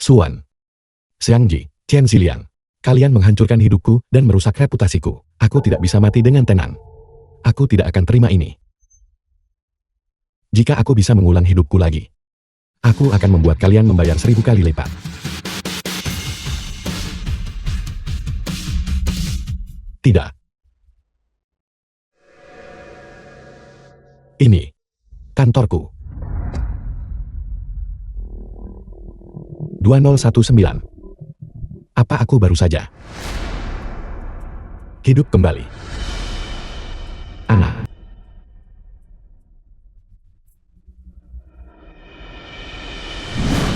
Suan, Xiangji, Chen Xiliang. Kalian menghancurkan hidupku dan merusak reputasiku. Aku tidak bisa mati dengan tenang. Aku tidak akan terima ini. Jika aku bisa mengulang hidupku lagi, aku akan membuat kalian membayar 1000 kali lipat. Tidak. Ini kantorku. 2019. Apa aku baru saja hidup kembali? Anak.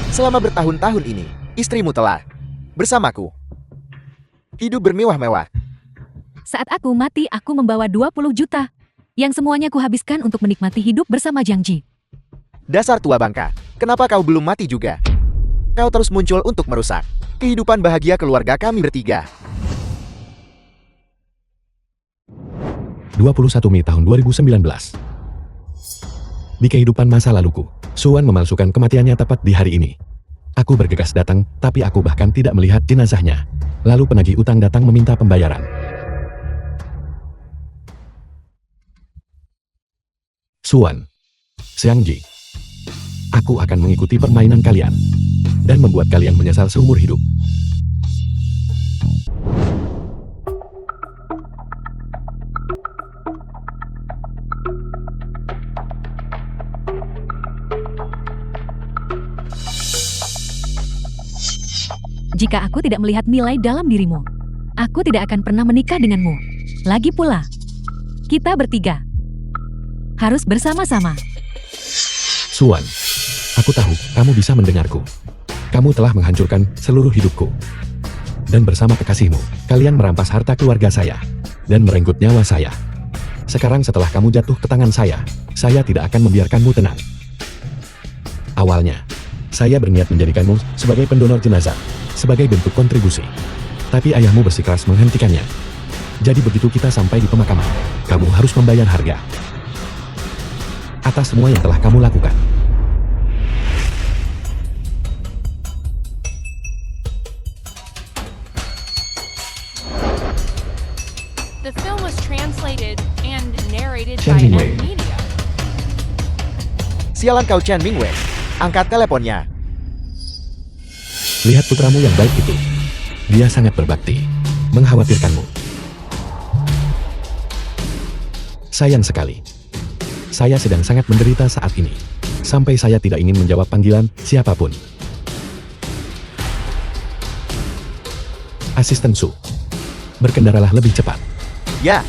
Selama bertahun-tahun ini, istrimu telah bersamaku. Hidup bermewah-mewah. Saat aku mati, aku membawa 20 juta. Yang semuanya kuhabiskan untuk menikmati hidup bersama Jiang Ji. Dasar tua bangka, kenapa kau belum mati juga? Kau terus muncul untuk merusak kehidupan bahagia keluarga kami bertiga. 21 Mei tahun 2019. Di kehidupan masa laluku, Suan memalsukan kematiannya tepat di hari ini. Aku bergegas datang, tapi aku bahkan tidak melihat jenazahnya. Lalu penagih utang datang meminta pembayaran. Suan, Xiangji, aku akan mengikuti permainan kalian dan membuat kalian menyesal seumur hidup. Jika aku tidak melihat nilai dalam dirimu, aku tidak akan pernah menikah denganmu. Lagi pula, kita bertiga harus bersama-sama. Suan, aku tahu kamu bisa mendengarku. Kamu telah menghancurkan seluruh hidupku. Dan bersama kekasihmu, kalian merampas harta keluarga saya dan merenggut nyawa saya. Sekarang setelah kamu jatuh ke tangan saya tidak akan membiarkanmu tenang. Awalnya, saya berniat menjadikanmu sebagai pendonor jenazah, sebagai bentuk kontribusi. Tapi ayahmu bersikeras menghentikannya. Jadi begitu kita sampai di pemakaman, kamu harus membayar harga atas semua yang telah kamu lakukan. The film was translated and narrated Chen by Mingwei. Media. Sialan kau Chen Mingwei, angkat teleponnya. Lihat putramu yang baik itu. Dia sangat berbakti. Mengkhawatirkanmu. Sayang sekali. Saya sedang sangat menderita saat ini. Sampai saya tidak ingin menjawab panggilan siapapun. Asisten Su. Berkendaralah lebih cepat. Ya.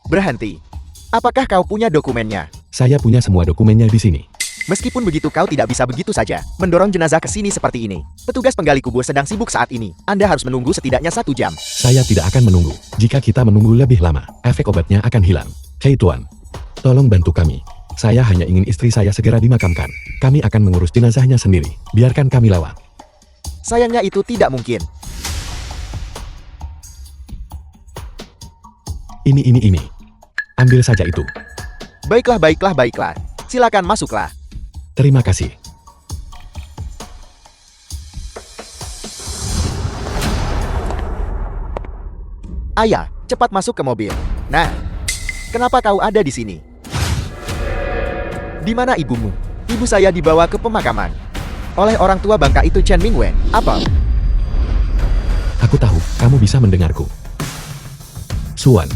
Berhenti. Apakah kau punya dokumennya? Saya punya semua dokumennya di sini. Meskipun begitu kau tidak bisa begitu saja mendorong jenazah ke sini seperti ini. Petugas penggali kubur sedang sibuk saat ini. Anda harus menunggu setidaknya 1 jam. Saya tidak akan menunggu. Jika kita menunggu lebih lama, efek obatnya akan hilang. Hei Tuan, tolong bantu kami. Saya hanya ingin istri saya segera dimakamkan. Kami akan mengurus jenazahnya sendiri. Biarkan kami lewat. Sayangnya itu tidak mungkin. Ini. Ambil saja itu. Baiklah. Silakan masuklah. Terima kasih. Ayah, cepat masuk ke mobil. Nah, kenapa kau ada di sini? Di mana ibumu? Ibu saya dibawa ke pemakaman oleh orang tua bangka itu Chen Mingwei. Apa? Aku tahu, kamu bisa mendengarku. Suan,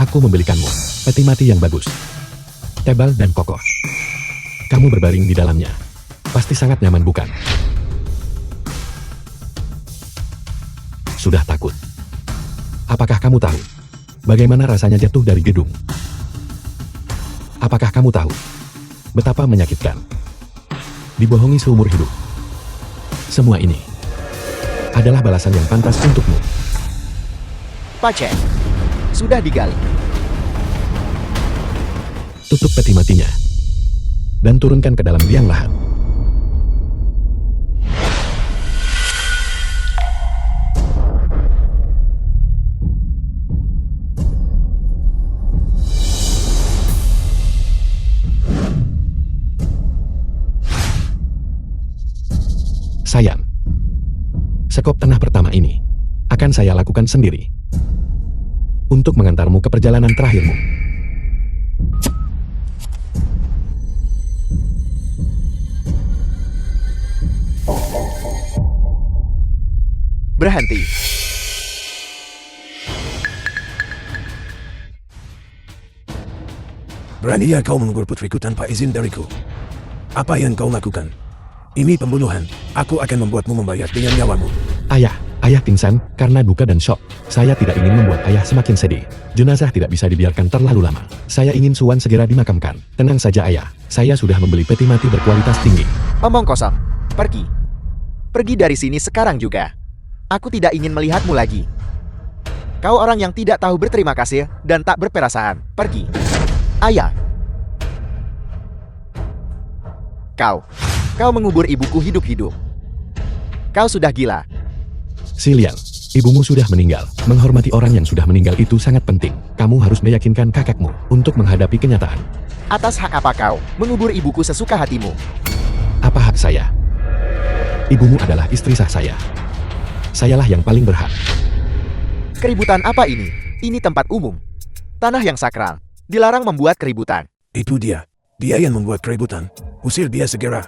aku membelikanmu peti mati yang bagus, tebal dan kokoh. Kamu berbaring di dalamnya. Pasti sangat nyaman, bukan? Sudah takut? Apakah kamu tahu bagaimana rasanya jatuh dari gedung? Apakah kamu tahu betapa menyakitkan dibohongi seumur hidup? Semua ini adalah balasan yang pantas untukmu. Pak Chen, sudah digali. Tutup peti matinya dan turunkan ke dalam liang lahat. Sayang, sekop tanah pertama ini akan saya lakukan sendiri untuk mengantarmu ke perjalanan terakhirmu. Berhenti. Beraninya kau mengubur putriku tanpa izin dariku. Apa yang kau lakukan? Ini pembunuhan. Aku akan membuatmu membayar dengan nyawamu. Ayah pingsan karena duka dan shock. Saya tidak ingin membuat ayah semakin sedih. Jenazah tidak bisa dibiarkan terlalu lama. Saya ingin Suwan segera dimakamkan. Tenang saja ayah, saya sudah membeli peti mati berkualitas tinggi. Omong kosong. Pergi. Pergi dari sini sekarang juga. Aku tidak ingin melihatmu lagi. Kau orang yang tidak tahu berterima kasih dan tak berperasaan. Pergi. Ayah. Kau mengubur ibuku hidup-hidup. Kau sudah gila. Silian, ibumu sudah meninggal. Menghormati orang yang sudah meninggal itu sangat penting. Kamu harus meyakinkan kakakmu untuk menghadapi kenyataan. Atas hak apa kau mengubur ibuku sesuka hatimu? Apa hak saya? Ibumu adalah istri sah saya. Sayalah yang paling berhak. Keributan apa ini? Ini tempat umum. Tanah yang sakral. Dilarang membuat keributan. Itu dia. Dia yang membuat keributan. Usir dia segera.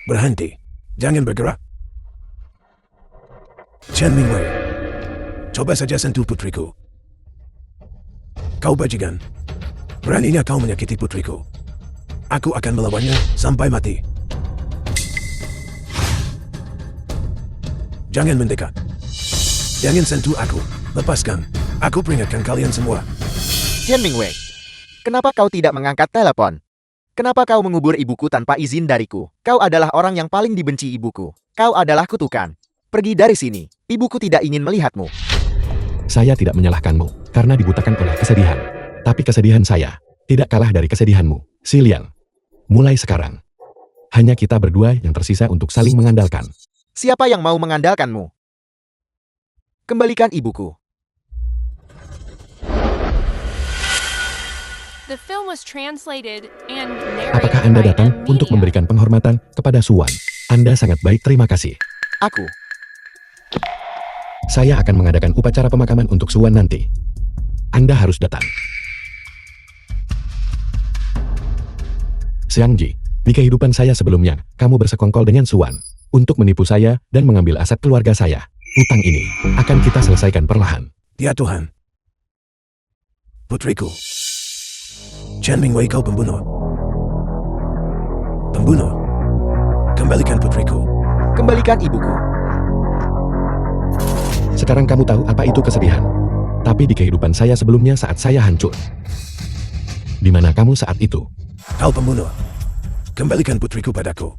Berhenti. Jangan bergerak. Chen Mingwei. Coba saja sentuh putriku. Kau bajingan. Beraninya kau menyakiti putriku. Aku akan melawannya sampai mati. Jangan mendekat. Jangan sentuh aku. Lepaskan. Aku peringatkan kalian semua. Chen Mingwei, kenapa kau tidak mengangkat telepon? Kenapa kau mengubur ibuku tanpa izin dariku? Kau adalah orang yang paling dibenci ibuku. Kau adalah kutukan. Pergi dari sini. Ibuku tidak ingin melihatmu. Saya tidak menyalahkanmu karena dibutakan oleh kesedihan. Tapi kesedihan saya tidak kalah dari kesedihanmu. Silian, mulai sekarang, hanya kita berdua yang tersisa untuk saling mengandalkan. Siapa yang mau mengandalkanmu? Kembalikan ibuku. The film was translated and narrated Apakah Anda by datang M untuk Media. memberikan penghormatan kepada Suwan? Anda sangat baik, terima kasih. Aku. Saya akan mengadakan upacara pemakaman untuk Suwan nanti. Anda harus datang. Xiangji, di kehidupan saya sebelumnya, kamu bersekongkol dengan Suwan untuk menipu saya dan mengambil aset keluarga saya. Utang ini akan kita selesaikan perlahan. Ya Tuhan. Putriku. Chen Mingwei, kau pembunuh. Pembunuh. Kembalikan putriku. Kembalikan ibuku. Sekarang kamu tahu apa itu kesedihan. Tapi di kehidupan saya sebelumnya saat saya hancur. Di mana kamu saat itu? Kau pembunuh. Kembalikan putriku padaku.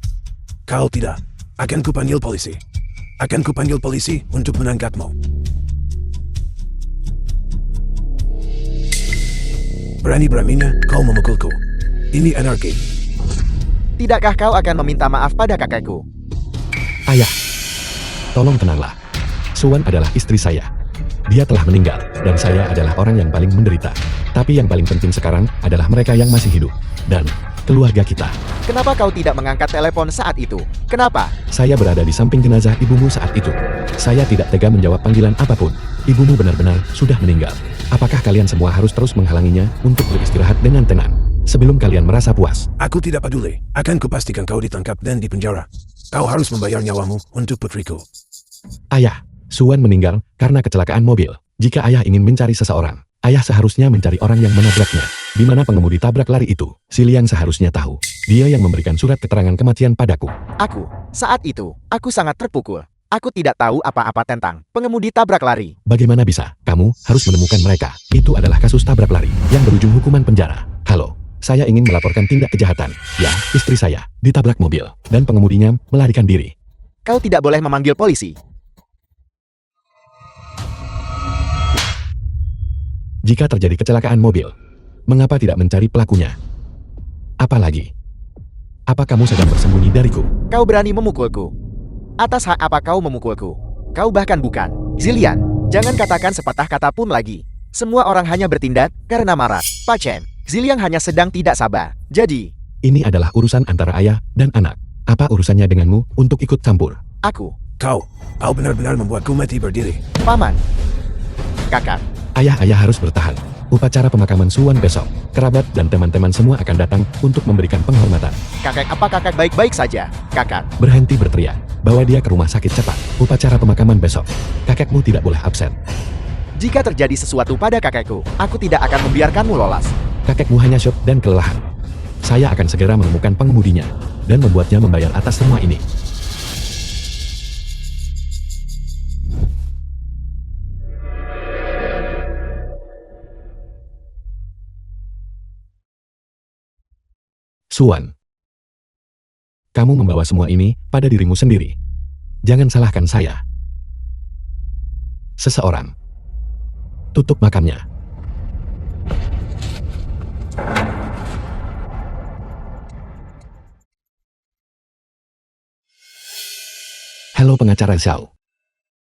Kau tidak. Akan kupanggil polisi. Akan kupanggil polisi untuk menangkapmu. Berani-beraninya kau memukulku. Ini anarki. Tidakkah kau akan meminta maaf pada kakekku? Ayah, tolong tenanglah. Suwan adalah istri saya. Dia telah meninggal, dan saya adalah orang yang paling menderita. Tapi yang paling penting sekarang adalah mereka yang masih hidup. Dan keluarga kita. Kenapa kau tidak mengangkat telepon saat itu? Kenapa? Saya berada di samping jenazah ibumu saat itu. Saya tidak tega menjawab panggilan apapun. Ibumu benar-benar sudah meninggal. Apakah kalian semua harus terus menghalanginya untuk beristirahat dengan tenang? Sebelum kalian merasa puas. Aku tidak peduli. Akan kupastikan kau ditangkap dan dipenjara. Kau harus membayar nyawamu untuk putriku. Ayah, Suwan meninggal karena kecelakaan mobil. Jika ayah ingin mencari seseorang, ayah seharusnya mencari orang yang menabraknya. Di mana pengemudi tabrak lari itu? Siliang seharusnya tahu. Dia yang memberikan surat keterangan kematian padaku. Saat itu, aku sangat terpukul. Aku tidak tahu apa-apa tentang pengemudi tabrak lari. Bagaimana bisa? Kamu harus menemukan mereka. Itu adalah kasus tabrak lari yang berujung hukuman penjara. Halo, saya ingin melaporkan tindak kejahatan. Ya, istri saya ditabrak mobil dan pengemudinya melarikan diri. Kau tidak boleh memanggil polisi. Jika terjadi kecelakaan mobil, mengapa tidak mencari pelakunya? Apalagi, apa kamu sedang bersembunyi dariku? Kau berani memukulku. Atas hak apa kau memukulku? Kau bahkan bukan. Zilian, jangan katakan sepatah kata pun lagi. Semua orang hanya bertindak karena marah. Pak Chen, Ziliang hanya sedang tidak sabar. Jadi, Ini adalah urusan antara ayah dan anak. Apa urusannya denganmu untuk ikut campur? aku, Kau benar-benar membuatku mati berdiri. paman, kakak, Ayah harus bertahan. Upacara pemakaman Suwan besok. Kerabat dan teman-teman semua akan datang untuk memberikan penghormatan. kakak apa kakak baik-baik saja? Kakak, Berhenti berteriak. Bawa dia ke rumah sakit cepat. Upacara pemakaman besok. Kakekmu tidak boleh absen. jika terjadi sesuatu pada kakekku, aku tidak akan membiarkanmu lolos. Kakekmu hanya syok dan kelelahan. Saya akan segera menemukan pengemudinya dan membuatnya membayar atas semua ini. Suwan, kamu membawa semua ini pada dirimu sendiri. Jangan salahkan saya. Seseorang. Tutup makamnya. Halo pengacara Zhao.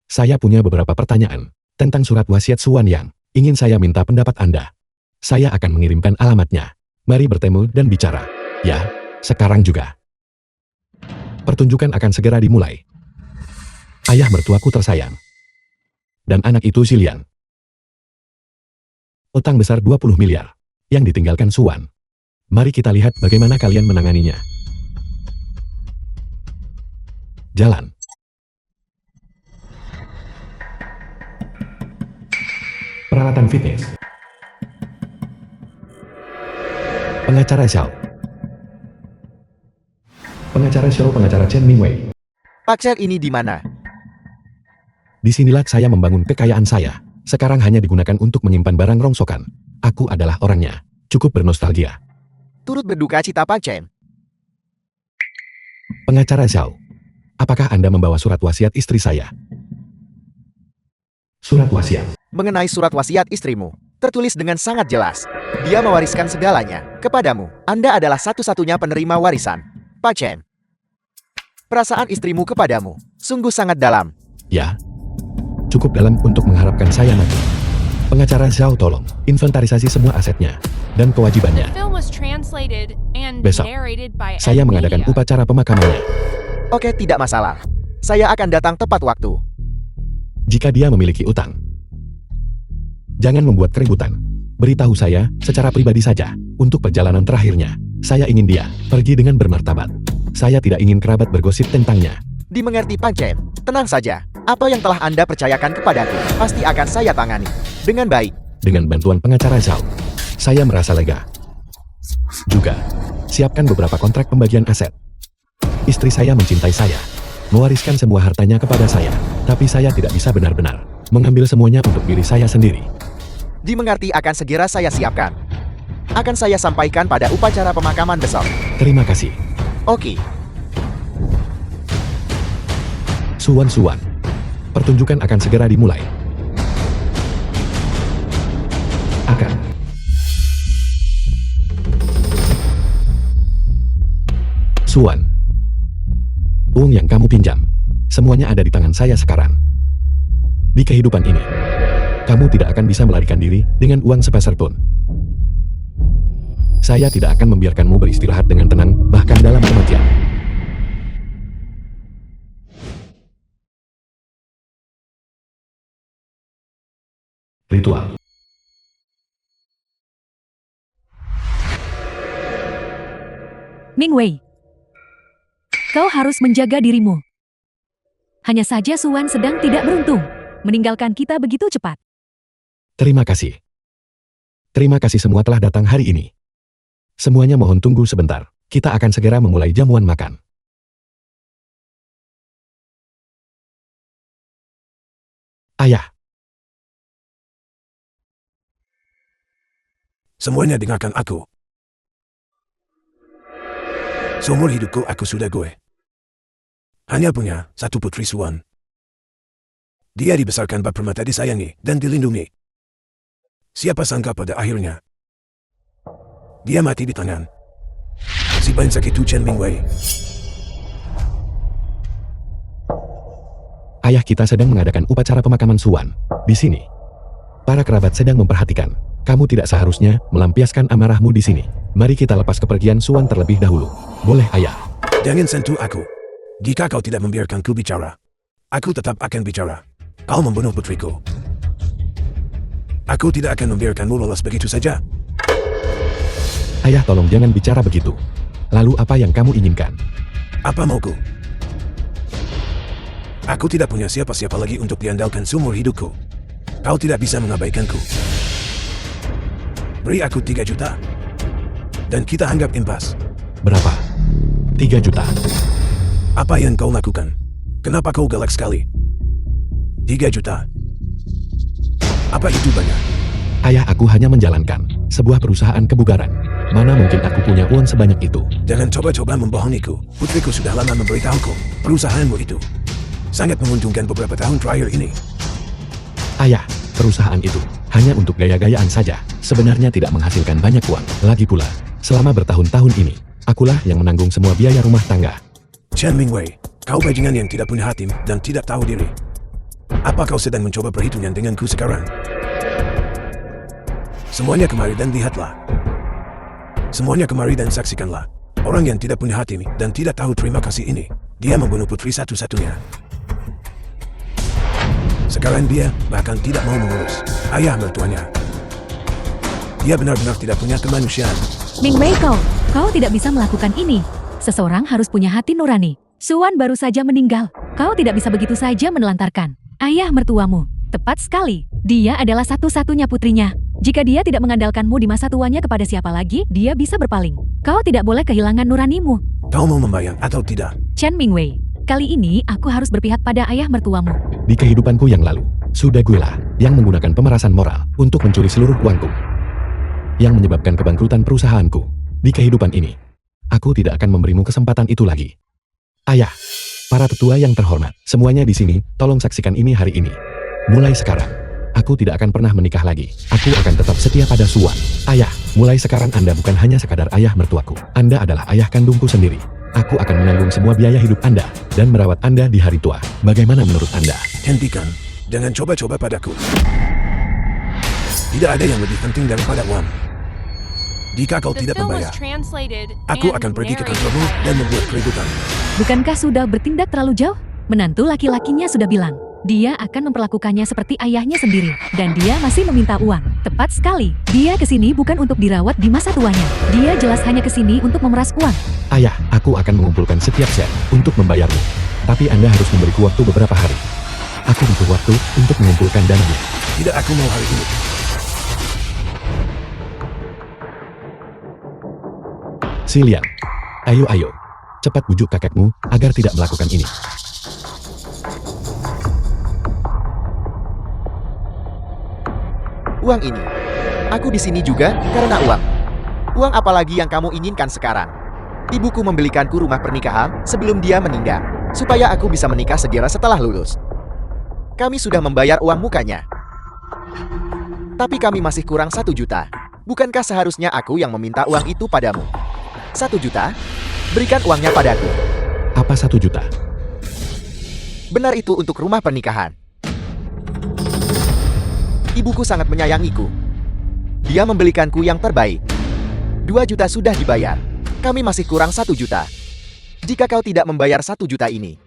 Saya punya beberapa pertanyaan tentang surat wasiat Suwan yang ingin saya minta pendapat Anda. Saya akan mengirimkan alamatnya. Mari bertemu dan bicara. Ya, sekarang juga. Pertunjukan akan segera dimulai. Ayah mertuaku tersayang. Dan anak itu Ziliang. Utang besar 20 miliar yang ditinggalkan Suwan. Mari kita lihat bagaimana kalian menanganinya. Jalan. Peralatan fitness. Pengacara Zhao. Pengacara Chen Mingwei. Pak Chen ini di mana? Disinilah saya membangun kekayaan saya. Sekarang hanya digunakan untuk menyimpan barang rongsokan. Aku adalah orangnya. Cukup bernostalgia. Turut berduka cita Pak Chen. Pengacara Zhao. Apakah Anda membawa surat wasiat istri saya? Surat wasiat. Mengenai surat wasiat istrimu, tertulis dengan sangat jelas. Dia mewariskan segalanya kepadamu. Anda adalah satu-satunya penerima warisan. Pak Chen. Perasaan istrimu kepadamu sungguh sangat dalam. Ya. Cukup dalam untuk mengharapkan saya mati. Pengacara Zhao tolong inventarisasi semua asetnya dan kewajibannya. Film was translated and Besok, narrated by Saya Ed mengadakan Media. upacara pemakamannya. Oke, tidak masalah. Saya akan datang tepat waktu. Jika dia memiliki utang, jangan membuat keributan. Beritahu saya secara pribadi saja. Untuk perjalanan terakhirnya, saya ingin dia pergi dengan bermartabat. Saya tidak ingin kerabat bergosip tentangnya. Dimengerti Pak Chen. Tenang saja. Apa yang telah Anda percayakan kepadaku, pasti akan saya tangani dengan baik. Dengan bantuan pengacara Zhao, saya merasa lega. Juga, siapkan beberapa kontrak pembagian aset. Istri saya mencintai saya, mewariskan semua hartanya kepada saya, tapi saya tidak bisa benar-benar mengambil semuanya untuk diri saya sendiri. Dimengerti, akan segera saya siapkan. Akan saya sampaikan pada upacara pemakaman besok. Terima kasih. Oke. Suwan. Pertunjukan akan segera dimulai. Akan. Suwan. Uang yang kamu pinjam, semuanya ada di tangan saya sekarang. Di kehidupan ini, kamu tidak akan bisa melarikan diri dengan uang sepeser pun. Saya tidak akan membiarkanmu beristirahat dengan tenang, bahkan dalam kematian. Ritual. Mingwei, kau harus menjaga dirimu. Hanya saja Suwan sedang tidak beruntung, meninggalkan kita begitu cepat. Terima kasih. Terima kasih semua telah datang hari ini. Semuanya mohon tunggu sebentar. Kita akan segera memulai jamuan makan. Ayah, Semuanya dengarkan aku. Seumur hidupku aku sudah gue. Hanya punya satu putri Suwan. Dia dibesarkan bak permata, disayangi dan dilindungi. Siapa sangka pada akhirnya dia mati di tangan si brengsek itu Chen Mingwei. ayah kita sedang mengadakan upacara pemakaman Suwan. Di sini, Para kerabat sedang memperhatikan. Kamu tidak seharusnya melampiaskan amarahmu di sini. Mari kita lepas kepergian Suan terlebih dahulu. Boleh, Ayah? Jangan sentuh aku. Jika kau tidak membiarkanku bicara, aku tetap akan bicara. Kau membunuh putriku. Aku tidak akan membiarkanmu lolos begitu saja. Ayah, tolong jangan bicara begitu. Lalu apa yang kamu inginkan? Apa mauku? Aku tidak punya siapa-siapa lagi untuk diandalkan seumur hidupku. Kau tidak bisa mengabaikanku. Beri aku 3 juta. Dan kita anggap impas. Berapa? 3 juta. Apa yang kau lakukan? Kenapa kau galak sekali? 3 juta. Apa itu banyak? Ayah, aku hanya menjalankan sebuah perusahaan kebugaran. Mana mungkin aku punya uang sebanyak itu? Jangan coba-coba membohongiku. Putriku sudah lama memberitahuku. Perusahaanmu itu sangat menguntungkan beberapa tahun terakhir ini. Ayah, perusahaan itu hanya untuk gaya-gayaan saja. Sebenarnya tidak menghasilkan banyak uang. Lagi pula, selama bertahun-tahun ini, akulah yang menanggung semua biaya rumah tangga. Chen Mingwei, kau bajingan yang tidak punya hati dan tidak tahu diri. Apa kau sedang mencoba perhitungan denganku sekarang? Semuanya kemari dan lihatlah. Semuanya kemari dan saksikanlah. Orang yang tidak punya hati dan tidak tahu terima kasih ini, dia membunuh putri satu-satunya. Sekarang dia bahkan tidak mau mengurus ayah mertuanya. Dia benar-benar tidak punya kemanusiaan. Mingwei, kau tidak bisa melakukan ini. Seseorang harus punya hati nurani. Suan baru saja meninggal. Kau tidak bisa begitu saja menelantarkan ayah mertuamu. Tepat sekali. Dia adalah satu-satunya putrinya. Jika dia tidak mengandalkanmu di masa tuanya, kepada siapa lagi dia bisa berpaling? Kau tidak boleh kehilangan nuranimu. Kau mau membayar atau tidak? Chen Mingwei, kali ini aku harus berpihak pada ayah mertuamu. Di kehidupanku yang lalu, sudah guelah yang menggunakan pemerasan moral untuk mencuri seluruh uangku, yang menyebabkan kebangkrutan perusahaanku. Di kehidupan ini, aku tidak akan memberimu kesempatan itu lagi. Ayah, para tetua yang terhormat, semuanya di sini, tolong saksikan ini hari ini. Mulai sekarang, aku tidak akan pernah menikah lagi. Aku akan tetap setia pada Suan. Ayah, mulai sekarang Anda bukan hanya sekadar ayah mertuaku. Anda adalah ayah kandungku sendiri. Aku akan menanggung semua biaya hidup Anda dan merawat Anda di hari tua. Bagaimana menurut Anda? Hentikan. Jangan coba-coba padaku. Tidak ada yang lebih penting daripada uang. Jika kau The tidak film was membayar, translated aku and akan pergi ke narrated kantormu by dan membuat keributan. Bukankah sudah bertindak terlalu jauh? Menantu laki-lakinya sudah bilang, dia akan memperlakukannya seperti ayahnya sendiri. Dan dia masih meminta uang. Tepat sekali. Dia kesini bukan untuk dirawat di masa tuanya. Dia jelas hanya kesini untuk memeras uang. Ayah, aku akan mengumpulkan setiap sen untuk membayarmu. Tapi Anda harus memberiku waktu beberapa hari. Aku butuh waktu untuk mengumpulkan dananya. Tidak, aku mau hari ini. Silian, ayo. Cepat bujuk kakekmu agar tidak melakukan ini. Uang ini. Aku di sini juga karena uang. Uang apalagi yang kamu inginkan sekarang? Ibuku membelikanku rumah pernikahan sebelum dia meninggal, supaya aku bisa menikah segera setelah lulus. Kami sudah membayar uang mukanya. Tapi kami masih kurang 1 juta. Bukankah seharusnya aku yang meminta uang itu padamu? 1 juta? Berikan uangnya padaku. Apa 1 juta? Benar, itu untuk rumah pernikahan. Ibuku sangat menyayangiku. Dia membelikanku yang terbaik. 2 juta sudah dibayar. Kami masih kurang 1 juta. Jika kau tidak membayar 1 juta ini,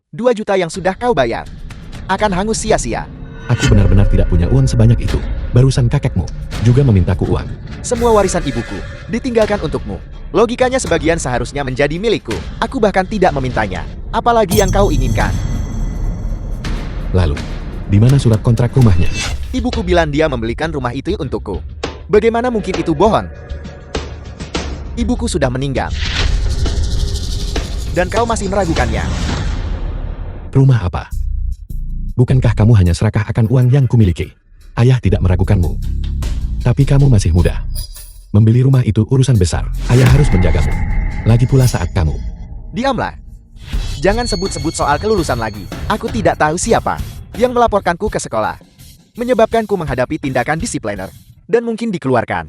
2 juta yang sudah kau bayar akan hangus sia-sia. Aku benar-benar tidak punya uang sebanyak itu. Barusan kakekmu juga memintaku uang. Semua warisan ibuku ditinggalkan untukmu. Logikanya sebagian seharusnya menjadi milikku. Aku bahkan tidak memintanya. Apalagi yang kau inginkan? Lalu, di mana surat kontrak rumahnya? Ibuku bilang dia membelikan rumah itu untukku. Bagaimana mungkin itu bohong? Ibuku sudah meninggal. Dan kau masih meragukannya. Rumah apa? Bukankah kamu hanya serakah akan uang yang kumiliki? Ayah tidak meragukanmu. Tapi kamu masih muda. Membeli rumah itu urusan besar. Ayah harus menjagamu. Lagi pula saat kamu. Diamlah. Jangan sebut-sebut soal kelulusan lagi. Aku tidak tahu siapa yang melaporkanku ke sekolah, menyebabkanku menghadapi tindakan disipliner, dan mungkin dikeluarkan.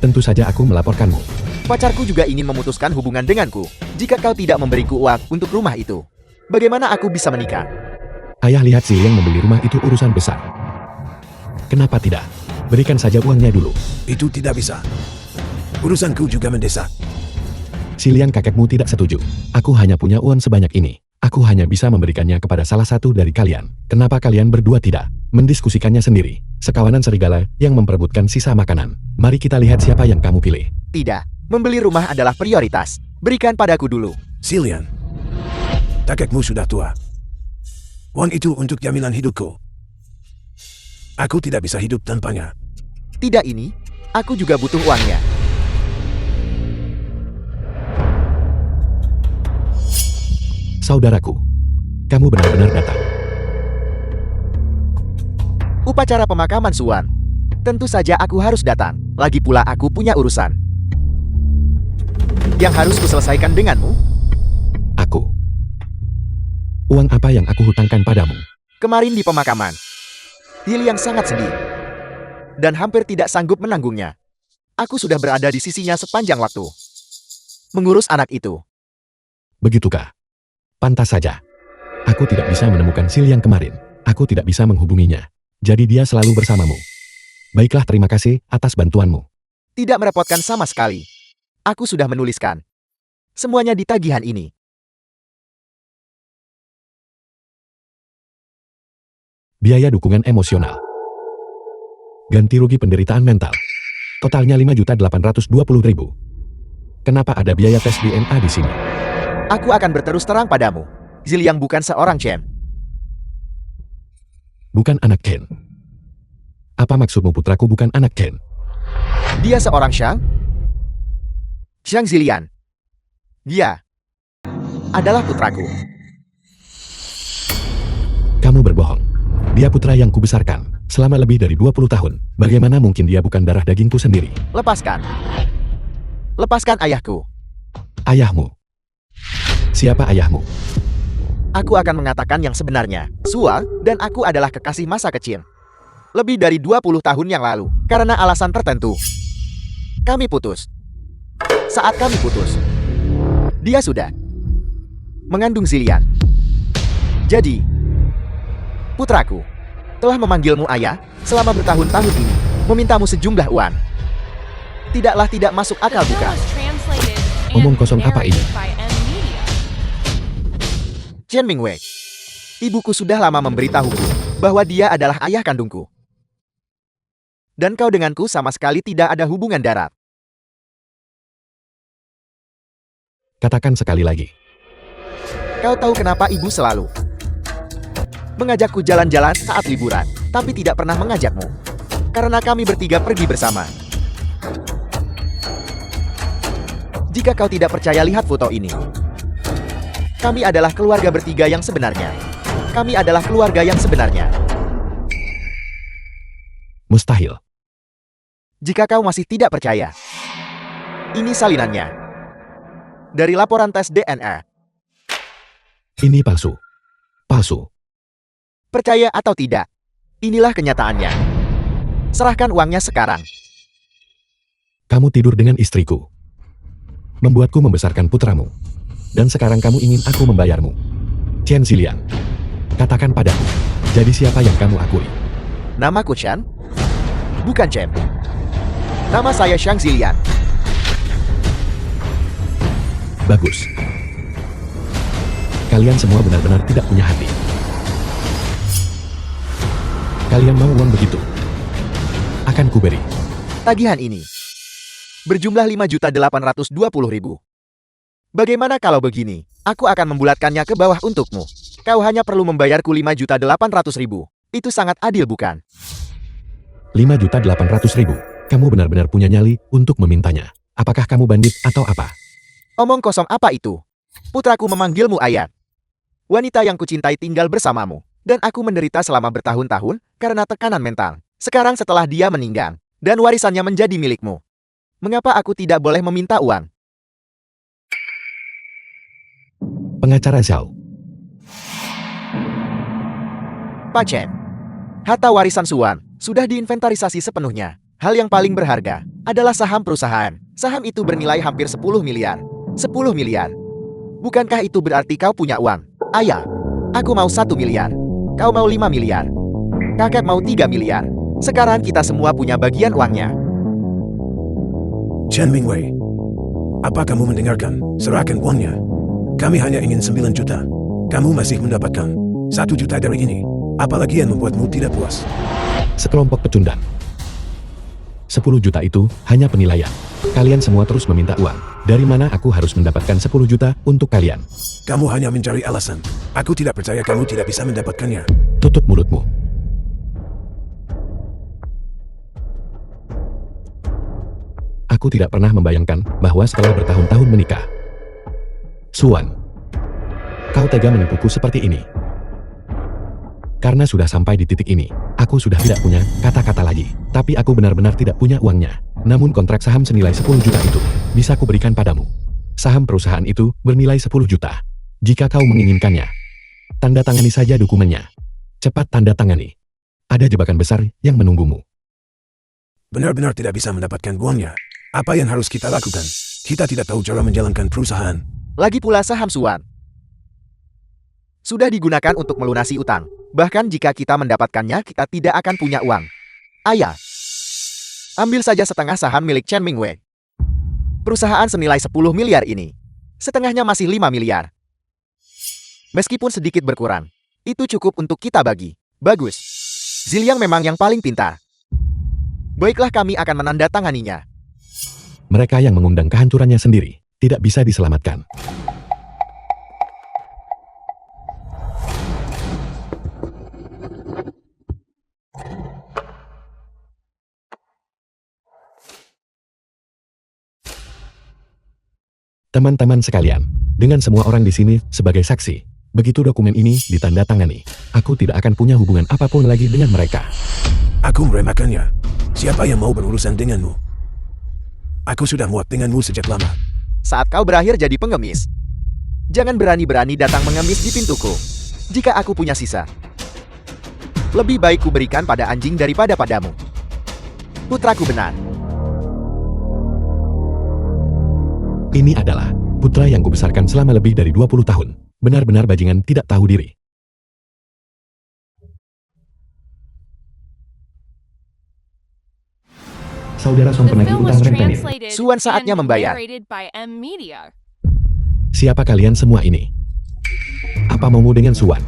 Tentu saja aku melaporkanmu. Pacarku juga ingin memutuskan hubungan denganku. Jika kau tidak memberiku uang untuk rumah itu, bagaimana aku bisa menikah? Ayah lihat sih, yang membeli rumah itu urusan besar. Kenapa tidak? Berikan saja uangnya dulu. Itu tidak bisa. Urusanku juga mendesak. Si Liang kakekmu tidak setuju. Aku hanya punya uang sebanyak ini. Aku hanya bisa memberikannya kepada salah satu dari kalian. Kenapa kalian berdua tidak mendiskusikannya sendiri? Sekawanan serigala yang memperebutkan sisa makanan. Mari kita lihat siapa yang kamu pilih. Tidak, membeli rumah adalah prioritas. Berikan padaku dulu. Silian, kakekmu sudah tua. Uang itu untuk jaminan hidupku. Aku tidak bisa hidup tanpanya. Tidak ini, aku juga butuh uangnya. Saudaraku, kamu benar-benar datang. Upacara pemakaman Suan. Tentu saja aku harus datang. Lagi pula aku punya urusan yang harus kuselesaikan denganmu. Aku. Uang apa yang aku hutangkan padamu? Kemarin di pemakaman, Hil yang sangat sedih dan hampir tidak sanggup menanggungnya. Aku sudah berada di sisinya sepanjang waktu mengurus anak itu. Begitukah? Pantas saja. Aku tidak bisa menemukan Sil yang kemarin. Aku tidak bisa menghubunginya. Jadi dia selalu bersamamu. Baiklah, terima kasih atas bantuanmu. Tidak merepotkan sama sekali. Aku sudah menuliskan semuanya di tagihan ini. Biaya dukungan emosional. Ganti rugi penderitaan mental. Totalnya 5.820.000. Kenapa ada biaya tes DNA di sini? Aku akan berterus terang padamu. Ziliang bukan seorang Chen. Bukan anak Ken. Apa maksudmu putraku bukan anak Ken? Dia seorang Shang. Shang Zilian. Dia adalah putraku. Kamu berbohong. Dia putra yang kubesarkan selama lebih dari 20 tahun. Bagaimana mungkin dia bukan darah dagingku sendiri? Lepaskan. Lepaskan ayahku. Ayahmu. Siapa ayahmu? Aku akan mengatakan yang sebenarnya. Sua dan aku adalah kekasih masa kecil. Lebih dari 20 tahun yang lalu. Karena alasan tertentu, kami putus. Saat kami putus, dia sudah mengandung Zilian. Jadi, putraku telah memanggilmu ayah selama bertahun-tahun ini, memintamu sejumlah uang. Tidaklah tidak masuk The akal, film bukan? was translated Omong and kosong apa ini? narrated by N Media. Chen Mingwei, ibuku sudah lama memberitahuku bahwa dia adalah ayah kandungku. Dan kau denganku sama sekali tidak ada hubungan darat. Katakan sekali lagi. Kau tahu kenapa ibu selalu mengajakku jalan-jalan saat liburan, tapi tidak pernah mengajakmu? Karena kami bertiga pergi bersama. Jika kau tidak percaya, lihat foto ini. Kami adalah keluarga bertiga yang sebenarnya. Kami adalah keluarga yang sebenarnya. Mustahil. Jika kau masih tidak percaya, ini salinannya dari laporan tes DNA. Ini palsu. Palsu. Percaya atau tidak, inilah kenyataannya. Serahkan uangnya sekarang. Kamu tidur dengan istriku. Membuatku membesarkan putramu. Dan sekarang kamu ingin aku membayarmu. Chen Ziliang. Katakan padaku. Jadi siapa yang kamu akui? Namaku Chen? Bukan Chen. Nama saya Shang Zilian. Bagus. Kalian semua benar-benar tidak punya hati. Kalian mau uang begitu? Akan kuberi. Tagihan ini berjumlah 5.820.000. Bagaimana kalau begini? Aku akan membulatkannya ke bawah untukmu. Kau hanya perlu membayarku 5.800.000. Itu sangat adil, bukan? 5.800.000. Kamu benar-benar punya nyali untuk memintanya. Apakah kamu bandit atau apa? Omong kosong apa itu? Putraku memanggilmu ayah. Wanita yang kucintai tinggal bersamamu. Dan aku menderita selama bertahun-tahun karena tekanan mental. Sekarang setelah dia meninggal, dan warisannya menjadi milikmu. Mengapa aku tidak boleh meminta uang? Pengacara Zhao. Pak Chen, harta warisan Suan sudah diinventarisasi sepenuhnya. Hal yang paling berharga adalah saham perusahaan. Saham itu bernilai hampir 10 miliar. 10 miliar. Bukankah itu berarti kau punya uang? Ayah, aku mau 1 miliar. Kau mau 5 miliar. Kakek mau 3 miliar. Sekarang kita semua punya bagian uangnya. Chen Mingwei, apa kamu mendengarkan? Serahkan uangnya. Kami hanya ingin 9 juta. Kamu masih mendapatkan 1 juta dari ini. Apalagi yang membuatmu tidak puas? Sekelompok pecundang. 10 juta itu hanya penilaian. Kalian semua terus meminta uang. Dari mana aku harus mendapatkan 10 juta untuk kalian? Kamu hanya mencari alasan. Aku tidak percaya kamu tidak bisa mendapatkannya. Tutup mulutmu. Aku tidak pernah membayangkan bahwa setelah bertahun-tahun menikah, Suan, kau tega menipuku seperti ini. Karena sudah sampai di titik ini, aku sudah tidak punya kata-kata lagi. Tapi aku benar-benar tidak punya uangnya. Namun kontrak saham senilai 10 juta itu bisa kuberikan padamu. Saham perusahaan itu bernilai 10 juta. Jika kau menginginkannya, tanda tangani saja dokumennya. Cepat tanda tangani. Ada jebakan besar yang menunggumu. Benar-benar tidak bisa mendapatkan uangnya. Apa yang harus kita lakukan? Kita tidak tahu cara menjalankan perusahaan. Lagi pula saham Suan sudah digunakan untuk melunasi utang. Bahkan jika kita mendapatkannya, kita tidak akan punya uang. Ayah, ambil saja setengah saham milik Chen Mingwei. Perusahaan senilai 10 miliar ini, setengahnya masih 5 miliar. Meskipun sedikit berkurang, itu cukup untuk kita bagi. Bagus. Ziliang memang yang paling pintar. Baiklah, kami akan menandatanganinya. Mereka yang mengundang kehancurannya sendiri tidak bisa diselamatkan. Teman-teman sekalian, dengan semua orang di sini sebagai saksi, begitu dokumen ini ditandatangani, aku tidak akan punya hubungan apapun lagi dengan mereka. Aku meremehkannya. Siapa yang mau berurusan denganmu? Aku sudah muak denganmu sejak lama. Saat kau berakhir jadi pengemis, jangan berani-berani datang mengemis di pintuku. Jika aku punya sisa, lebih baik ku berikan pada anjing daripada padamu. Putraku benar. Ini adalah putra yang kubesarkan selama lebih dari 20 tahun. Benar-benar bajingan tidak tahu diri. Saudara Song The penagih film utang was rentenir. translated Suan saatnya and membayar. narrated by M Media. Siapa kalian semua ini? Apa maumu dengan Suan?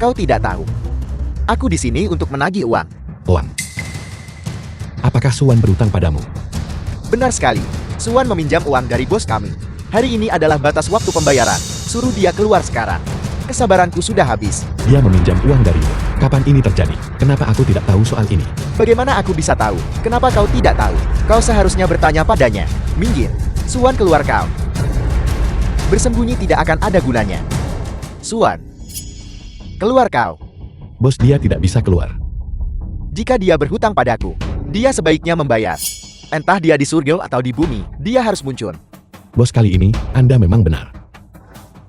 Kau tidak tahu. Aku di sini untuk menagih uang. Uang. Apakah Suan berutang padamu? Benar sekali. Suan meminjam uang dari bos kami. Hari ini adalah batas waktu pembayaran. Suruh dia keluar sekarang. Kesabaranku sudah habis. Dia meminjam uang darimu. Kapan ini terjadi? Kenapa aku tidak tahu soal ini? Bagaimana aku bisa tahu? Kenapa kau tidak tahu? Kau seharusnya bertanya padanya. Minggir. Suan, keluar kau. Bersembunyi tidak akan ada gunanya. Suan, keluar kau. Bos dia tidak bisa keluar. Jika dia berhutang padaku, dia sebaiknya membayar. Entah dia di surga atau di bumi, dia harus muncul. Bos, kali ini Anda memang benar.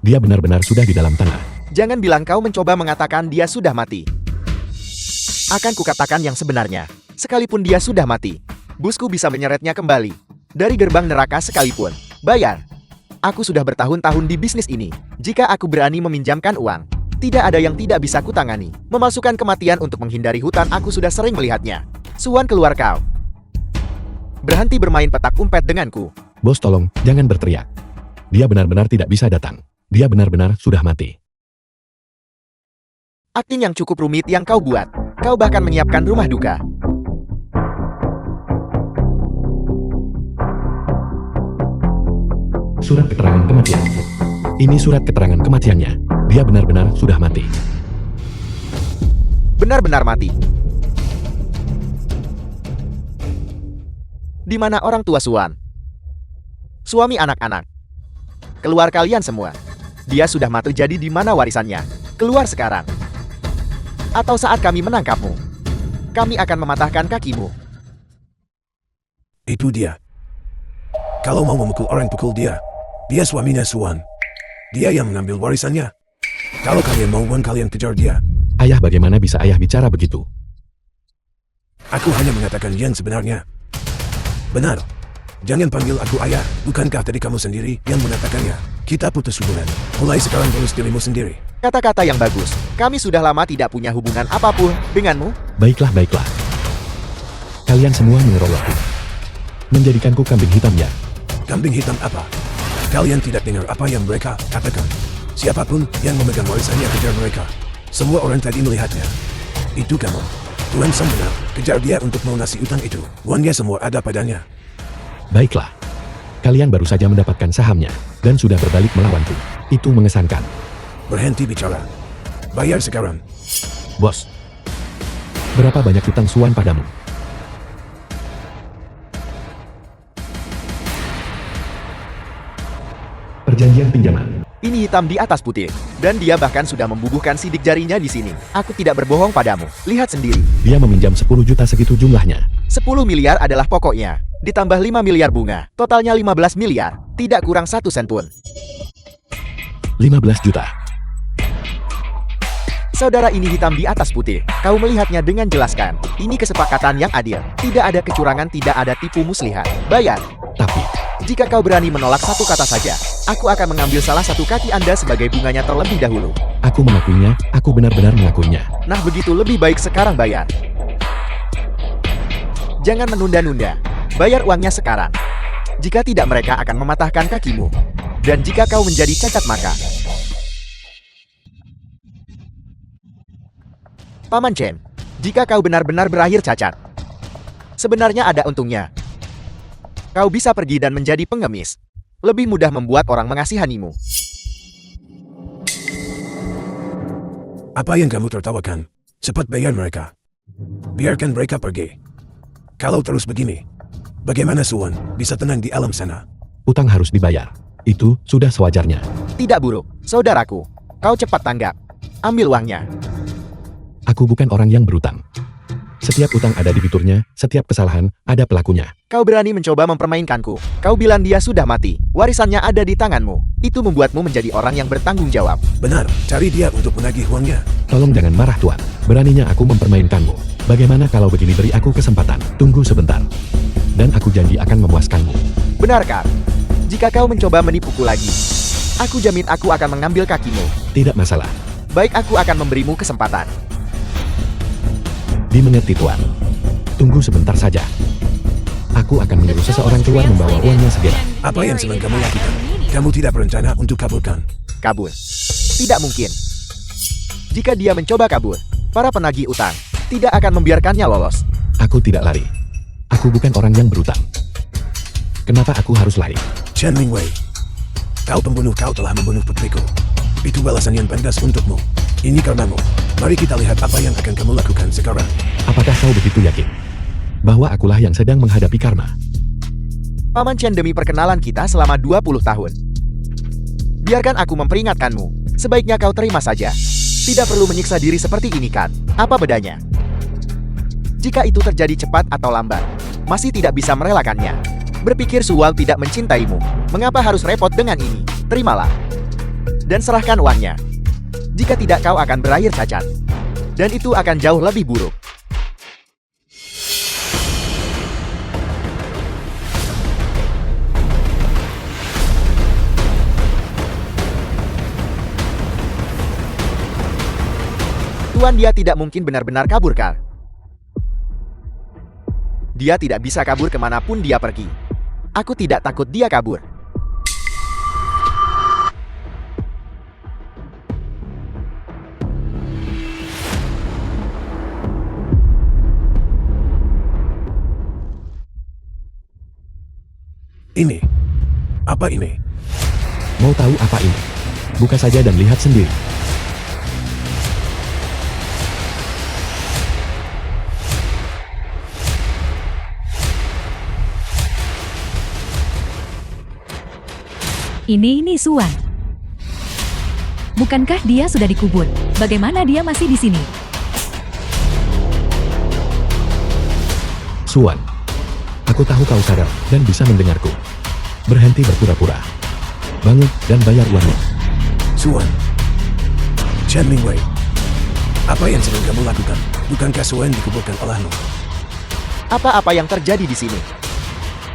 Dia benar-benar sudah di dalam tanah. Jangan bilang kau mencoba mengatakan dia sudah mati. Akan kukatakan yang sebenarnya. Sekalipun dia sudah mati, busku bisa menyeretnya kembali. Dari gerbang neraka sekalipun. Bayar. Aku sudah bertahun-tahun di bisnis ini. Jika aku berani meminjamkan uang, tidak ada yang tidak bisa kutangani. Memasukkan kematian untuk menghindari hutan, aku sudah sering melihatnya. Suan, keluar kau. Berhenti bermain petak umpet denganku. Bos, tolong, jangan berteriak. Dia benar-benar tidak bisa datang. Dia benar-benar sudah mati. Akting yang cukup rumit yang kau buat. Kau bahkan menyiapkan rumah duka. Surat keterangan kematian. Ini surat keterangan kematiannya. Dia benar-benar sudah mati. Benar-benar mati. Di mana orang tua Suan? Suami anak-anak. Keluar kalian semua. Dia sudah mati, jadi di mana warisannya? Keluar sekarang. Atau saat kami menangkapmu, kami akan mematahkan kakimu. Itu dia. Kalau mau memukul orang, pukul dia. Dia suaminya Suan. Dia yang mengambil warisannya. Kalau kalian mau uang, kalian kejar dia. Ayah, bagaimana bisa ayah bicara begitu? Aku hanya mengatakan yang sebenarnya. Benar. Jangan panggil aku ayah. Bukankah tadi kamu sendiri yang mengatakannya? Kita putus hubungan. Mulai sekarang urus dirimu sendiri. Kata-kata yang bagus. Kami sudah lama tidak punya hubungan apapun denganmu. Baiklah, baiklah. Kalian semua mengerol aku. Menjadikanku kambing hitamnya. Kambing hitam apa? Kalian tidak dengar apa yang mereka katakan. Siapapun yang memegang warisannya kejar mereka. Semua orang tadi melihatnya. Itu kamu. Tuan Sam benar. Kejar dia untuk melunasi utang itu. Uangnya semua ada padanya. Baiklah. Kalian baru saja mendapatkan sahamnya, dan sudah berbalik melawanku. Itu mengesankan. Berhenti bicara. Bayar sekarang. Bos. Berapa banyak utang Suan padamu? Perjanjian pinjaman. Ini hitam di atas putih. Dan dia bahkan sudah membubuhkan sidik jarinya di sini. Aku tidak berbohong padamu. Lihat sendiri. Dia meminjam 10 juta segitu jumlahnya. 10 miliar adalah pokoknya. Ditambah 5 miliar bunga. Totalnya 15 miliar. Tidak kurang 1 sen pun. 15 juta. Saudara, ini hitam di atas putih. Kau melihatnya dengan jelaskan. Ini kesepakatan yang adil. Tidak ada kecurangan, tidak ada tipu muslihat. Bayar. Tapi, Jika kau berani menolak satu kata saja, aku akan mengambil salah satu kaki Anda sebagai bunganya terlebih dahulu. aku mengakuinya, aku benar-benar mengakuinya. Nah begitu, lebih baik sekarang bayar. Jangan menunda-nunda. Bayar uangnya sekarang. Jika tidak, mereka akan mematahkan kakimu. Dan jika kau menjadi cacat maka... Paman Chen, jika kau benar-benar berakhir cacat, sebenarnya ada untungnya. Kau bisa pergi dan menjadi pengemis. Lebih mudah membuat orang mengasihanimu. Apa yang kamu tertawakan? Cepat bayar mereka. Biarkan mereka pergi. Kalau terus begini, bagaimana Suan bisa tenang di alam sana? Utang harus dibayar. Itu sudah sewajarnya. Tidak buruk, saudaraku. Kau cepat tanggap. Ambil uangnya. Aku bukan orang yang berutang. Setiap utang ada debiturnya, setiap kesalahan ada pelakunya. Kau berani mencoba mempermainkanku. Kau bilang dia sudah mati. Warisannya ada di tanganmu. Itu membuatmu menjadi orang yang bertanggung jawab. Benar, cari dia untuk menagih uangnya. Tolong jangan marah Tuan. Beraninya aku mempermainkanmu. Bagaimana kalau begini, beri aku kesempatan. Tunggu sebentar. Dan aku janji akan memuaskanmu. Benarkah? Jika kau mencoba menipuku lagi, aku jamin aku akan mengambil kakimu. Tidak masalah. Baik, aku akan memberimu kesempatan. Dimengerti Tuan. Tunggu sebentar saja. Aku akan menyuruh seseorang keluar membawa uangnya segera. Apa yang sedang kamu lakukan? Kamu tidak berencana untuk kaburkan. Kabur. Tidak mungkin. Jika dia mencoba kabur, para penagih utang tidak akan membiarkannya lolos. Aku tidak lari. Aku bukan orang yang berutang. Kenapa aku harus lari? Chen Mingwei, kau pembunuh, kau telah membunuh putriku. Itu balasan yang pantas untukmu. Ini karenamu. Mari kita lihat apa yang akan kamu lakukan sekarang. Apakah kau begitu yakin bahwa akulah yang sedang menghadapi karma? Paman Chen, demi perkenalan kita selama 20 tahun. Biarkan aku memperingatkanmu. Sebaiknya kau terima saja. Tidak perlu menyiksa diri seperti ini kan? Apa bedanya? Jika itu terjadi cepat atau lambat, masih tidak bisa merelakannya. Berpikir Suwal tidak mencintaimu. Mengapa harus repot dengan ini? Terimalah. Dan serahkan uangnya. Jika tidak, kau akan berakhir cacat. Dan itu akan jauh lebih buruk. Tuan, dia tidak mungkin benar-benar kabur kan? Dia tidak bisa kabur kemanapun dia pergi. Aku tidak takut dia kabur. Ini. Apa ini? Mau tahu apa ini? Buka saja dan lihat sendiri. Ini Suan. Bukankah dia sudah dikubur? Bagaimana dia masih di sini? Suan. Aku tahu kau sadar dan bisa mendengarku. Berhenti berpura-pura. Bangun dan bayar uangnya. Suan. Chen Mingwei. Apa yang sedang kamu lakukan? Bukankah Suan dikuburkan olehmu? Apa-apa yang terjadi di sini?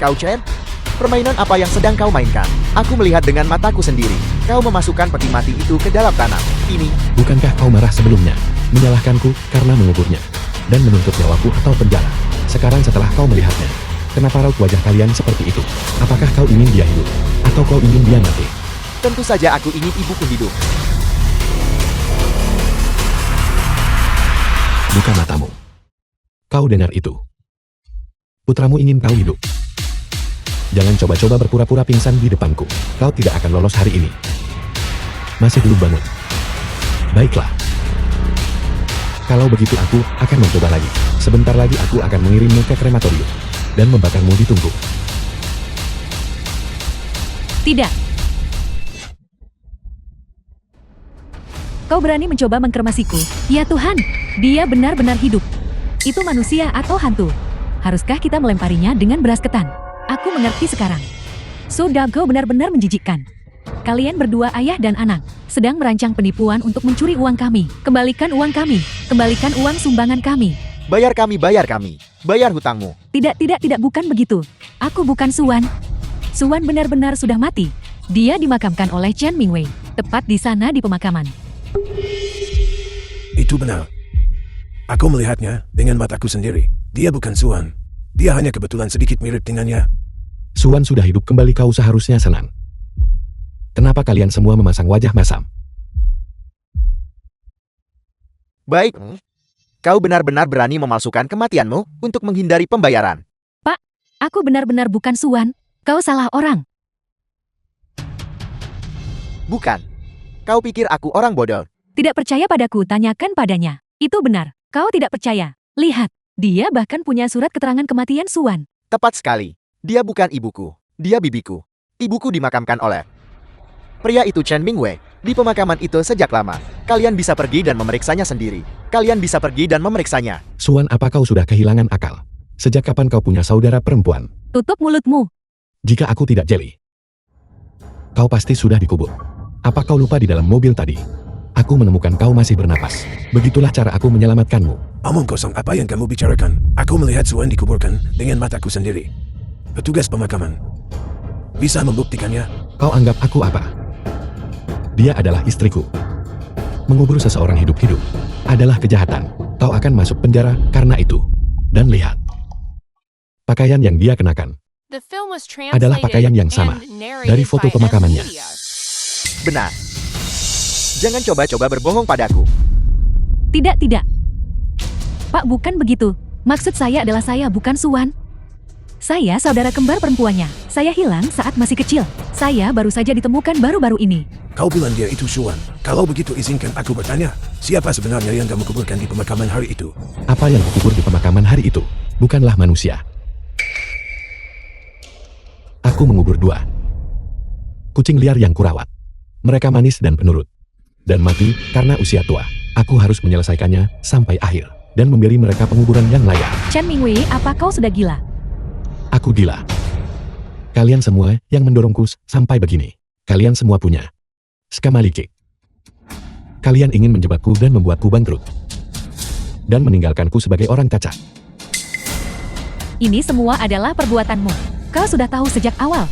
Kau Chen? Permainan apa yang sedang kau mainkan? Aku melihat dengan mataku sendiri. Kau memasukkan peti mati itu ke dalam tanah. Ini, Bukankah kau marah sebelumnya? Menyalahkanku karena menguburnya. Dan menuntut nyawaku atau penjara. Sekarang setelah kau melihatnya, kenapa raut wajah kalian seperti itu? Apakah kau ingin dia hidup? Atau kau ingin dia mati? Tentu saja aku ingin ibuku hidup. Buka matamu. Kau dengar itu? Putramu ingin kau hidup. Jangan coba-coba berpura-pura pingsan di depanku. Kau tidak akan lolos hari ini. Masih belum bangun. Baiklah. Kalau begitu aku akan mencoba lagi. Sebentar lagi aku akan mengirimmu ke krematorium dan membakarmu di tungku. Tidak. Kau berani mencoba mengkremasiku? Ya Tuhan, dia benar-benar hidup. Itu manusia atau hantu? Haruskah kita melemparinya dengan beras ketan? Aku mengerti sekarang. Sudago benar-benar menjijikkan. Kalian berdua ayah dan anak sedang merancang penipuan untuk mencuri uang kami. Kembalikan uang kami. Kembalikan uang sumbangan kami. Bayar kami, bayar kami. Bayar hutangmu. Tidak, bukan begitu. Aku bukan Suan. Suan benar-benar sudah mati. Dia dimakamkan oleh Chen Mingwei, tepat di sana di pemakaman. Itu benar. Aku melihatnya dengan mataku sendiri. Dia bukan Suan. Dia hanya kebetulan sedikit mirip dengannya. Suan sudah hidup kembali, kau seharusnya senang. Kenapa kalian semua memasang wajah masam? Baik. Kau benar-benar berani memalsukan kematianmu untuk menghindari pembayaran. Pak, aku benar-benar bukan Suan. Kau salah orang. Bukan. Kau pikir aku orang bodoh? Tidak percaya padaku, tanyakan padanya. Itu benar. Kau tidak percaya. Lihat, dia bahkan punya surat keterangan kematian Suan. Tepat sekali. Dia bukan ibuku. Dia bibiku. Ibuku dimakamkan oleh pria itu Chen Mingwei. Di pemakaman itu sejak lama. Kalian bisa pergi dan memeriksanya sendiri. Kalian bisa pergi dan memeriksanya. Suan, apa kau sudah kehilangan akal? Sejak kapan kau punya saudara perempuan? Tutup mulutmu. Jika aku tidak jeli, kau pasti sudah dikubur. Apa kau lupa di dalam mobil tadi? Aku menemukan kau masih bernapas. Begitulah cara aku menyelamatkanmu. Omong kosong apa yang kamu bicarakan? Aku melihat Suan dikuburkan dengan mataku sendiri. Petugas pemakaman bisa membuktikannya. Kau anggap aku apa? Dia adalah istriku. Mengubur seseorang hidup-hidup adalah kejahatan. Kau akan masuk penjara karena itu. Dan lihat, pakaian yang dia kenakan The film was adalah pakaian yang sama dari foto pemakamannya. Benar. Jangan coba-coba berbohong padaku. Tidak. Pak, bukan begitu. Maksud saya adalah saya bukan Suan. Saya saudara kembar perempuannya. Saya hilang saat masih kecil. Saya baru saja ditemukan baru-baru ini. Kau bilang dia itu Suan. Kalau begitu izinkan aku bertanya. Siapa sebenarnya yang kamu kuburkan di pemakaman hari itu? Apa yang kukubur di pemakaman hari itu bukanlah manusia. Aku mengubur 2 kucing liar yang kurawat. Mereka manis dan penurut. Dan mati karena usia tua. Aku harus menyelesaikannya sampai akhir. Dan memberi mereka penguburan yang layak. Chen Mingwei, apa kau sudah gila? Aku gila. Kalian semua yang mendorongku sampai begini. Kalian semua punya skema licik. Kalian ingin menjebakku dan membuatku bangkrut. Dan meninggalkanku sebagai orang cacat. Ini semua adalah perbuatanmu. Kau sudah tahu sejak awal.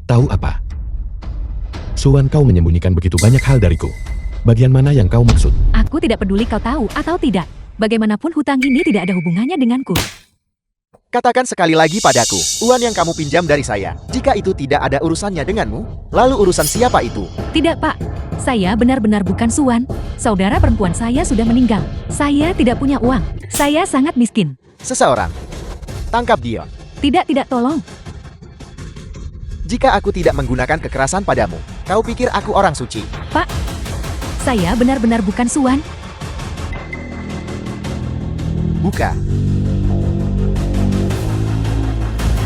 Tahu apa? Suan, kau menyembunyikan begitu banyak hal dariku. Bagian mana yang kau maksud? Aku tidak peduli kau tahu atau tidak. Bagaimanapun hutang ini tidak ada hubungannya denganku. Katakan sekali lagi padaku, uang yang kamu pinjam dari saya. Jika itu tidak ada urusannya denganmu, lalu urusan siapa itu? Tidak, Pak. Saya benar-benar bukan Suan. Saudara perempuan saya sudah meninggal. Saya tidak punya uang. Saya sangat miskin. Seseorang. Tangkap dia. Tidak, tolong. Jika aku tidak menggunakan kekerasan padamu, kau pikir aku orang suci? Pak, saya benar-benar bukan Suan. Buka.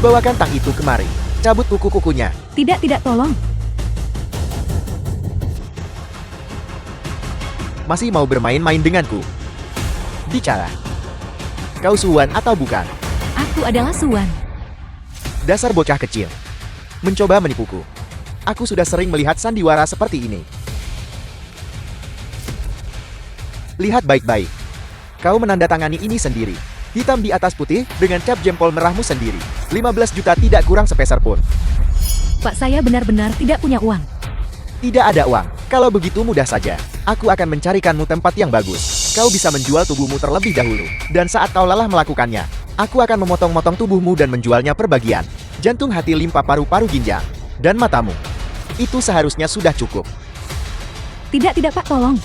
Bawakan tang itu kemari. Cabut kuku-kukunya. Tidak, tolong. Masih mau bermain-main denganku? Bicara. Kau Suan atau bukan? Aku adalah Suan. Dasar bocah kecil. Mencoba menipuku. Aku sudah sering melihat sandiwara seperti ini. Lihat baik-baik. Kau menandatangani ini sendiri. Hitam di atas putih dengan cap jempol merahmu sendiri. 15 juta tidak kurang sepeser pun. Pak, saya benar-benar tidak punya uang. Tidak ada uang. Kalau begitu mudah saja. Aku akan mencarikanmu tempat yang bagus. kau bisa menjual tubuhmu terlebih dahulu. Dan saat kau lelah melakukannya, aku akan memotong-motong tubuhmu dan menjualnya per bagian. Jantung, hati, limpa, paru-paru, ginjal, dan matamu. Itu seharusnya sudah cukup. Tidak, Pak, tolong.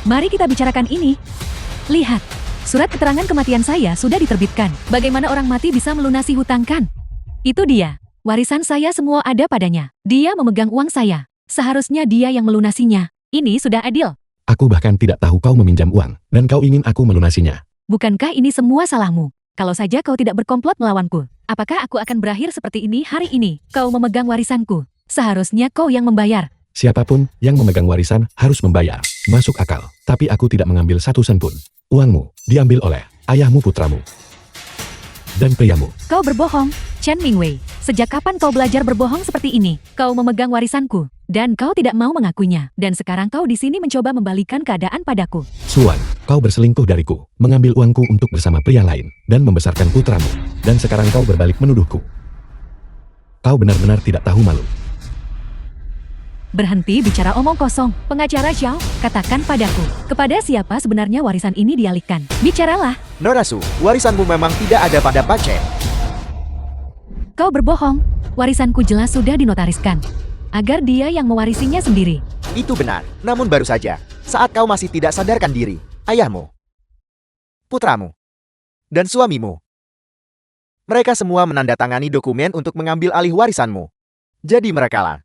Mari kita bicarakan ini. Lihat, surat keterangan kematian saya sudah diterbitkan. Bagaimana orang mati bisa melunasi hutang kan? Itu dia. Warisan saya semua ada padanya. Dia memegang uang saya. Seharusnya dia yang melunasinya. Ini sudah adil. Aku bahkan tidak tahu kau meminjam uang, dan kau ingin aku melunasinya. Bukankah ini semua salahmu? Kalau saja kau tidak berkomplot melawanku, apakah aku akan berakhir seperti ini hari ini? Kau memegang warisanku. Seharusnya kau yang membayar. Siapapun yang memegang warisan harus membayar. Masuk akal. Tapi aku tidak mengambil satu sen pun. Uangmu diambil oleh ayahmu, putramu, dan priamu. Kau berbohong, Chen Mingwei. Sejak kapan kau belajar berbohong seperti ini? Kau memegang warisanku, dan kau tidak mau mengakuinya. Dan sekarang kau di sini mencoba membalikan keadaan padaku. Suan, kau berselingkuh dariku, mengambil uangku untuk bersama pria lain, dan membesarkan putramu. Dan sekarang kau berbalik menuduhku. Kau benar-benar tidak tahu malu. Berhenti bicara omong kosong. Pengacara Xiao, katakan padaku, kepada siapa sebenarnya warisan ini dialihkan? Bicaralah. Norasu, warisanmu memang tidak ada pada Pak Chen. Kau berbohong. Warisanku jelas sudah dinotariskan. Agar dia yang mewarisinya sendiri. Itu benar, namun baru saja, saat kau masih tidak sadarkan diri, ayahmu, putramu, dan suamimu, mereka semua menandatangani dokumen untuk mengambil alih warisanmu. Jadi merekalah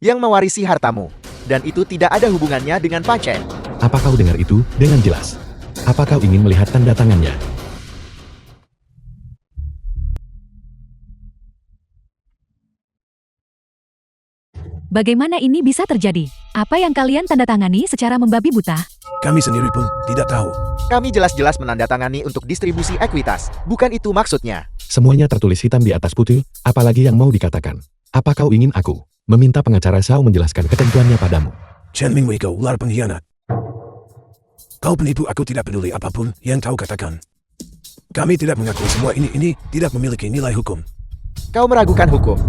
yang mewarisi hartamu, dan itu tidak ada hubungannya dengan Pak Chen. Apa kau dengar itu dengan jelas? Apa kau ingin melihat tanda tangannya? Bagaimana ini bisa terjadi? Apa yang kalian tanda tangani secara membabi buta? Kami sendiri pun tidak tahu. Kami jelas-jelas menandatangani untuk distribusi ekuitas. Bukan itu maksudnya. Semuanya tertulis hitam di atas putih, apalagi yang mau dikatakan. Apa kau ingin aku meminta pengacara Xiao menjelaskan ketentuannya padamu? Chen Mingwei, kau ular pengkhianat. Kau penipu, aku tidak peduli apapun yang kau katakan. Kami tidak mengakui semua ini tidak memiliki nilai hukum. Kau meragukan hukum.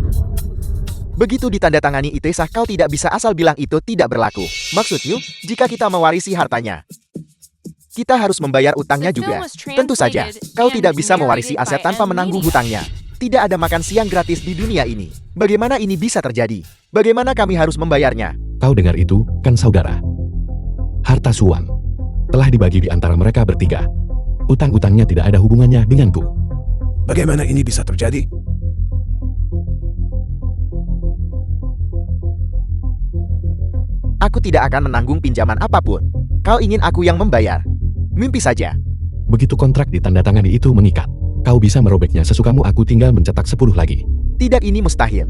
Begitu ditandatangani ijazah, kau tidak bisa asal bilang itu tidak berlaku. Maksudnya, jika kita mewarisi hartanya, kita harus membayar utangnya juga. Tentu saja, kau tidak bisa mewarisi aset tanpa menanggung hutangnya. Tidak ada makan siang gratis di dunia ini. Bagaimana ini bisa terjadi? Bagaimana kami harus membayarnya? Kau dengar itu, kan saudara? Harta Suan telah dibagi di antara mereka bertiga. Utang-utangnya tidak ada hubungannya denganku. Bagaimana ini bisa terjadi? Aku tidak akan menanggung pinjaman apapun. Kau ingin aku yang membayar? Mimpi saja. Begitu kontrak ditandatangani itu mengikat, kau bisa merobeknya sesukamu, aku tinggal mencetak 10 lagi. Tidak, ini mustahil.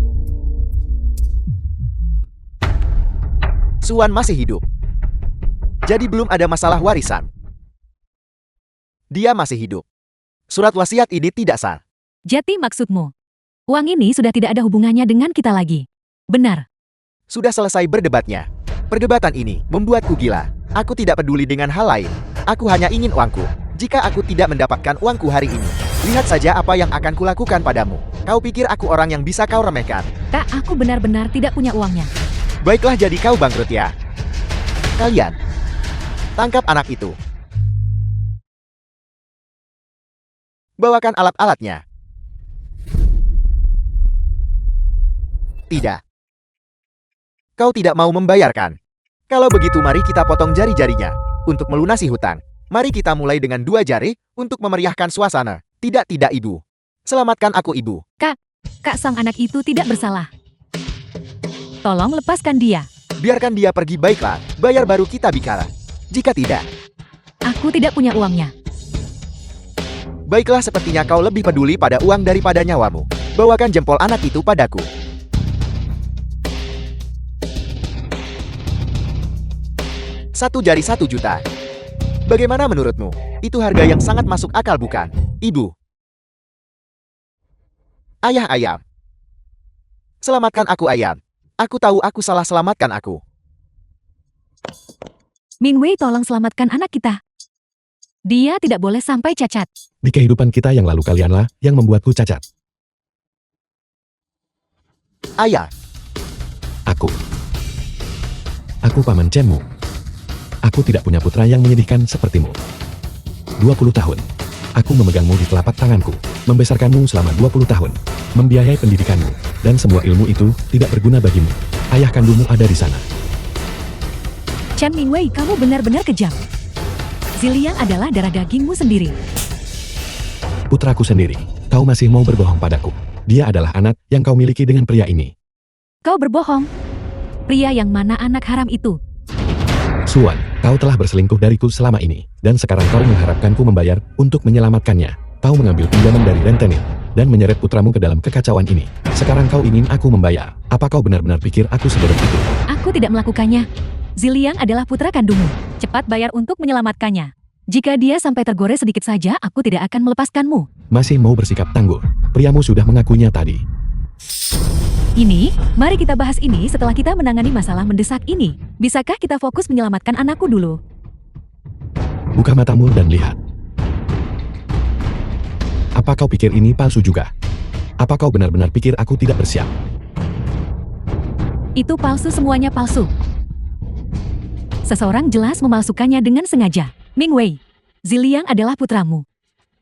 Suan masih hidup. Jadi belum ada masalah warisan. Dia masih hidup. Surat wasiat ini tidak sah. Jati maksudmu? Uang ini sudah tidak ada hubungannya dengan kita lagi. Benar. Sudah selesai berdebatnya. Perdebatan ini membuatku gila. Aku tidak peduli dengan hal lain. Aku hanya ingin uangku. Jika aku tidak mendapatkan uangku hari ini, lihat saja apa yang akan kulakukan padamu. Kau pikir aku orang yang bisa kau remehkan? Tak, aku benar-benar tidak punya uangnya. Baiklah, jadi kau bangkrut ya. Kalian, tangkap anak itu. Bawakan alat-alatnya. Tidak. Kau tidak mau membayarkan. Kalau begitu mari kita potong jari-jarinya. Untuk melunasi hutang, mari kita mulai dengan 2 jari untuk memeriahkan suasana. Tidak, ibu. Selamatkan aku, ibu. Kak, sang anak itu tidak bersalah. Tolong lepaskan dia. Biarkan dia pergi, baiklah. Bayar baru kita bicara. Jika tidak, Aku tidak punya uangnya. baiklah, sepertinya kau lebih peduli pada uang daripada nyawamu. Bawakan jempol anak itu padaku. Satu jari 1 juta. Bagaimana menurutmu? Itu harga yang sangat masuk akal, bukan, ibu? Ayah ayam. Selamatkan aku, ayam. Aku tahu aku salah, selamatkan aku. Mingwei, tolong selamatkan anak kita. Dia tidak boleh sampai cacat. Di kehidupan kita yang lalu kalianlah yang membuatku cacat. Ayah, Aku paman Chenmu. Aku tidak punya putra yang menyedihkan sepertimu. 20 tahun. Aku memegangmu di telapak tanganku, membesarkanmu selama 20 tahun, membiayai pendidikanmu, dan semua ilmu itu tidak berguna bagimu. Ayah kandungmu ada di sana. Chen Mingwei, kamu benar-benar kejam. Ziliang adalah darah dagingmu sendiri. Putraku sendiri, kau masih mau berbohong padaku. Dia adalah anak yang kau miliki dengan pria ini. Kau berbohong. Pria yang mana anak haram itu? Suan, kau telah berselingkuh dariku selama ini, dan sekarang kau mengharapkanku membayar untuk menyelamatkannya. Kau mengambil pinjaman dari rentenir, dan menyeret putramu ke dalam kekacauan ini. Sekarang kau ingin aku membayar. Apa kau benar-benar pikir aku sebodoh itu? Aku tidak melakukannya. Ziliang adalah putra kandungmu. Cepat bayar untuk menyelamatkannya. Jika dia sampai tergores sedikit saja, aku tidak akan melepaskanmu. Masih mau bersikap tangguh. Priamu sudah mengakuinya tadi. Ini, mari kita bahas ini setelah kita menangani masalah mendesak ini. Bisakah kita fokus menyelamatkan anakku dulu? Buka matamu dan lihat. Apa kau pikir ini palsu juga? Apa kau benar-benar pikir aku tidak bersiap? Itu palsu, semuanya palsu. Seseorang jelas memalsukannya dengan sengaja. Mingwei, Ziliang adalah putramu.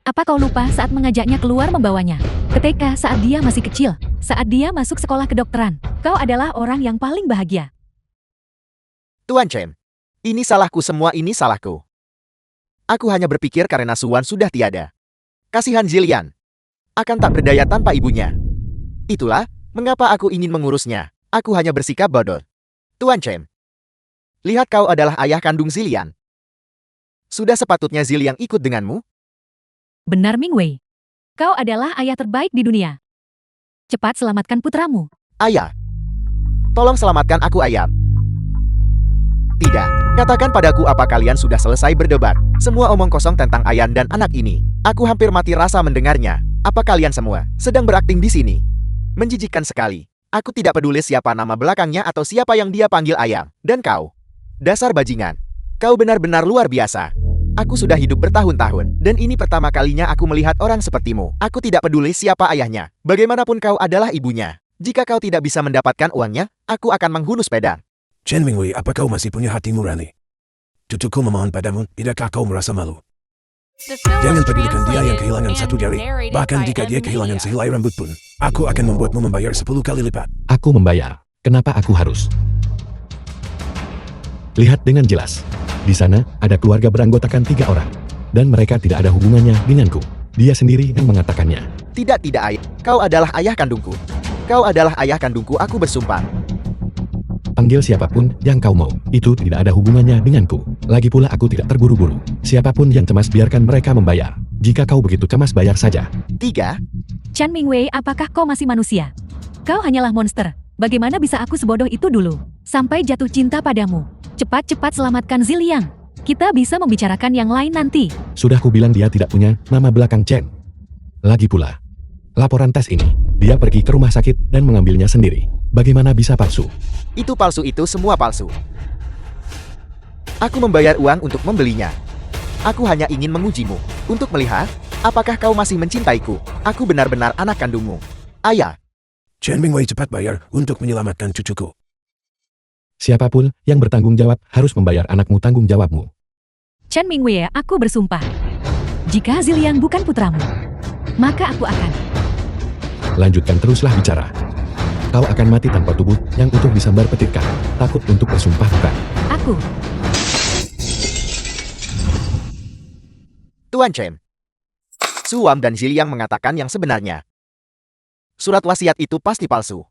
Apa kau lupa saat mengajaknya keluar membawanya? Ketika saat dia masih kecil, saat dia masuk sekolah kedokteran, kau adalah orang yang paling bahagia. Tuan Chen, ini salahku, semua ini salahku. Aku hanya berpikir karena Suan sudah tiada. Kasihan Zilian. Akan tak berdaya tanpa ibunya. Itulah mengapa aku ingin mengurusnya. Aku hanya bersikap bodoh. Tuan Chen, lihat, kau adalah ayah kandung Zilian. Sudah sepatutnya Zilian ikut denganmu? Benar, Mingwei. Kau adalah ayah terbaik di dunia. Cepat selamatkan putramu. Ayah. Tolong selamatkan aku, ayah. Tidak. Katakan padaku apa kalian sudah selesai berdebat. Semua omong kosong tentang Ayan dan anak ini. Aku hampir mati rasa mendengarnya. Apa kalian semua sedang berakting di sini? Menjijikkan sekali. Aku tidak peduli siapa nama belakangnya atau siapa yang dia panggil ayam. Dan kau, dasar bajingan. Kau benar-benar luar biasa. Aku sudah hidup bertahun-tahun, dan ini pertama kalinya aku melihat orang sepertimu. Aku tidak peduli siapa ayahnya. Bagaimanapun kau adalah ibunya. Jika kau tidak bisa mendapatkan uangnya, aku akan menghunus pedang. Chen Mingwei, apa kau masih punya hati nurani? Cucuku memohon padamu, tidakkah kau merasa malu? The film Jangan was pedulikan dia yang translated kehilangan and satu jari. narrated Bahkan by jika dia Ed kehilangan Media. sehelai rambut pun, aku akan membuatmu membayar 10 kali lipat. Aku membayar. Kenapa aku harus? Lihat dengan jelas. Di sana, ada keluarga beranggotakan 3 orang. Dan mereka tidak ada hubungannya denganku. Dia sendiri yang mengatakannya. Tidak, ayah. Kau adalah ayah kandungku. Kau adalah ayah kandungku, aku bersumpah. Panggil siapapun yang kau mau. Itu tidak ada hubungannya denganku. Lagi pula aku tidak terburu-buru. Siapapun yang cemas biarkan mereka membayar. Jika kau begitu cemas bayar saja. 3. Chen Mingwei, apakah kau masih manusia? Kau hanyalah monster. Bagaimana bisa aku sebodoh itu dulu? Sampai jatuh cinta padamu. Cepat-cepat selamatkan Ziliang. Kita bisa membicarakan yang lain nanti. Sudah kubilang dia tidak punya nama belakang Chen. Lagi pula, laporan tes ini, dia pergi ke rumah sakit dan mengambilnya sendiri. Bagaimana bisa palsu? Itu palsu, itu semua palsu. Aku membayar uang untuk membelinya. Aku hanya ingin mengujimu, untuk melihat, apakah kau masih mencintaiku. Aku benar-benar anak kandungmu. Ayah. Chen Mingwei, cepat bayar untuk menyelamatkan cucuku. Siapapun yang bertanggung jawab harus membayar anakmu tanggung jawabmu. Chen Mingwei, aku bersumpah. Jika Ziliang bukan putramu, maka aku akan. Lanjutkan teruslah bicara. Kau akan mati tanpa tubuh yang utuh disambar petirkan. Takut untuk bersumpah bukan? Aku. Tuan Chen. Suam dan Ziliang mengatakan yang sebenarnya. Surat wasiat itu pasti palsu.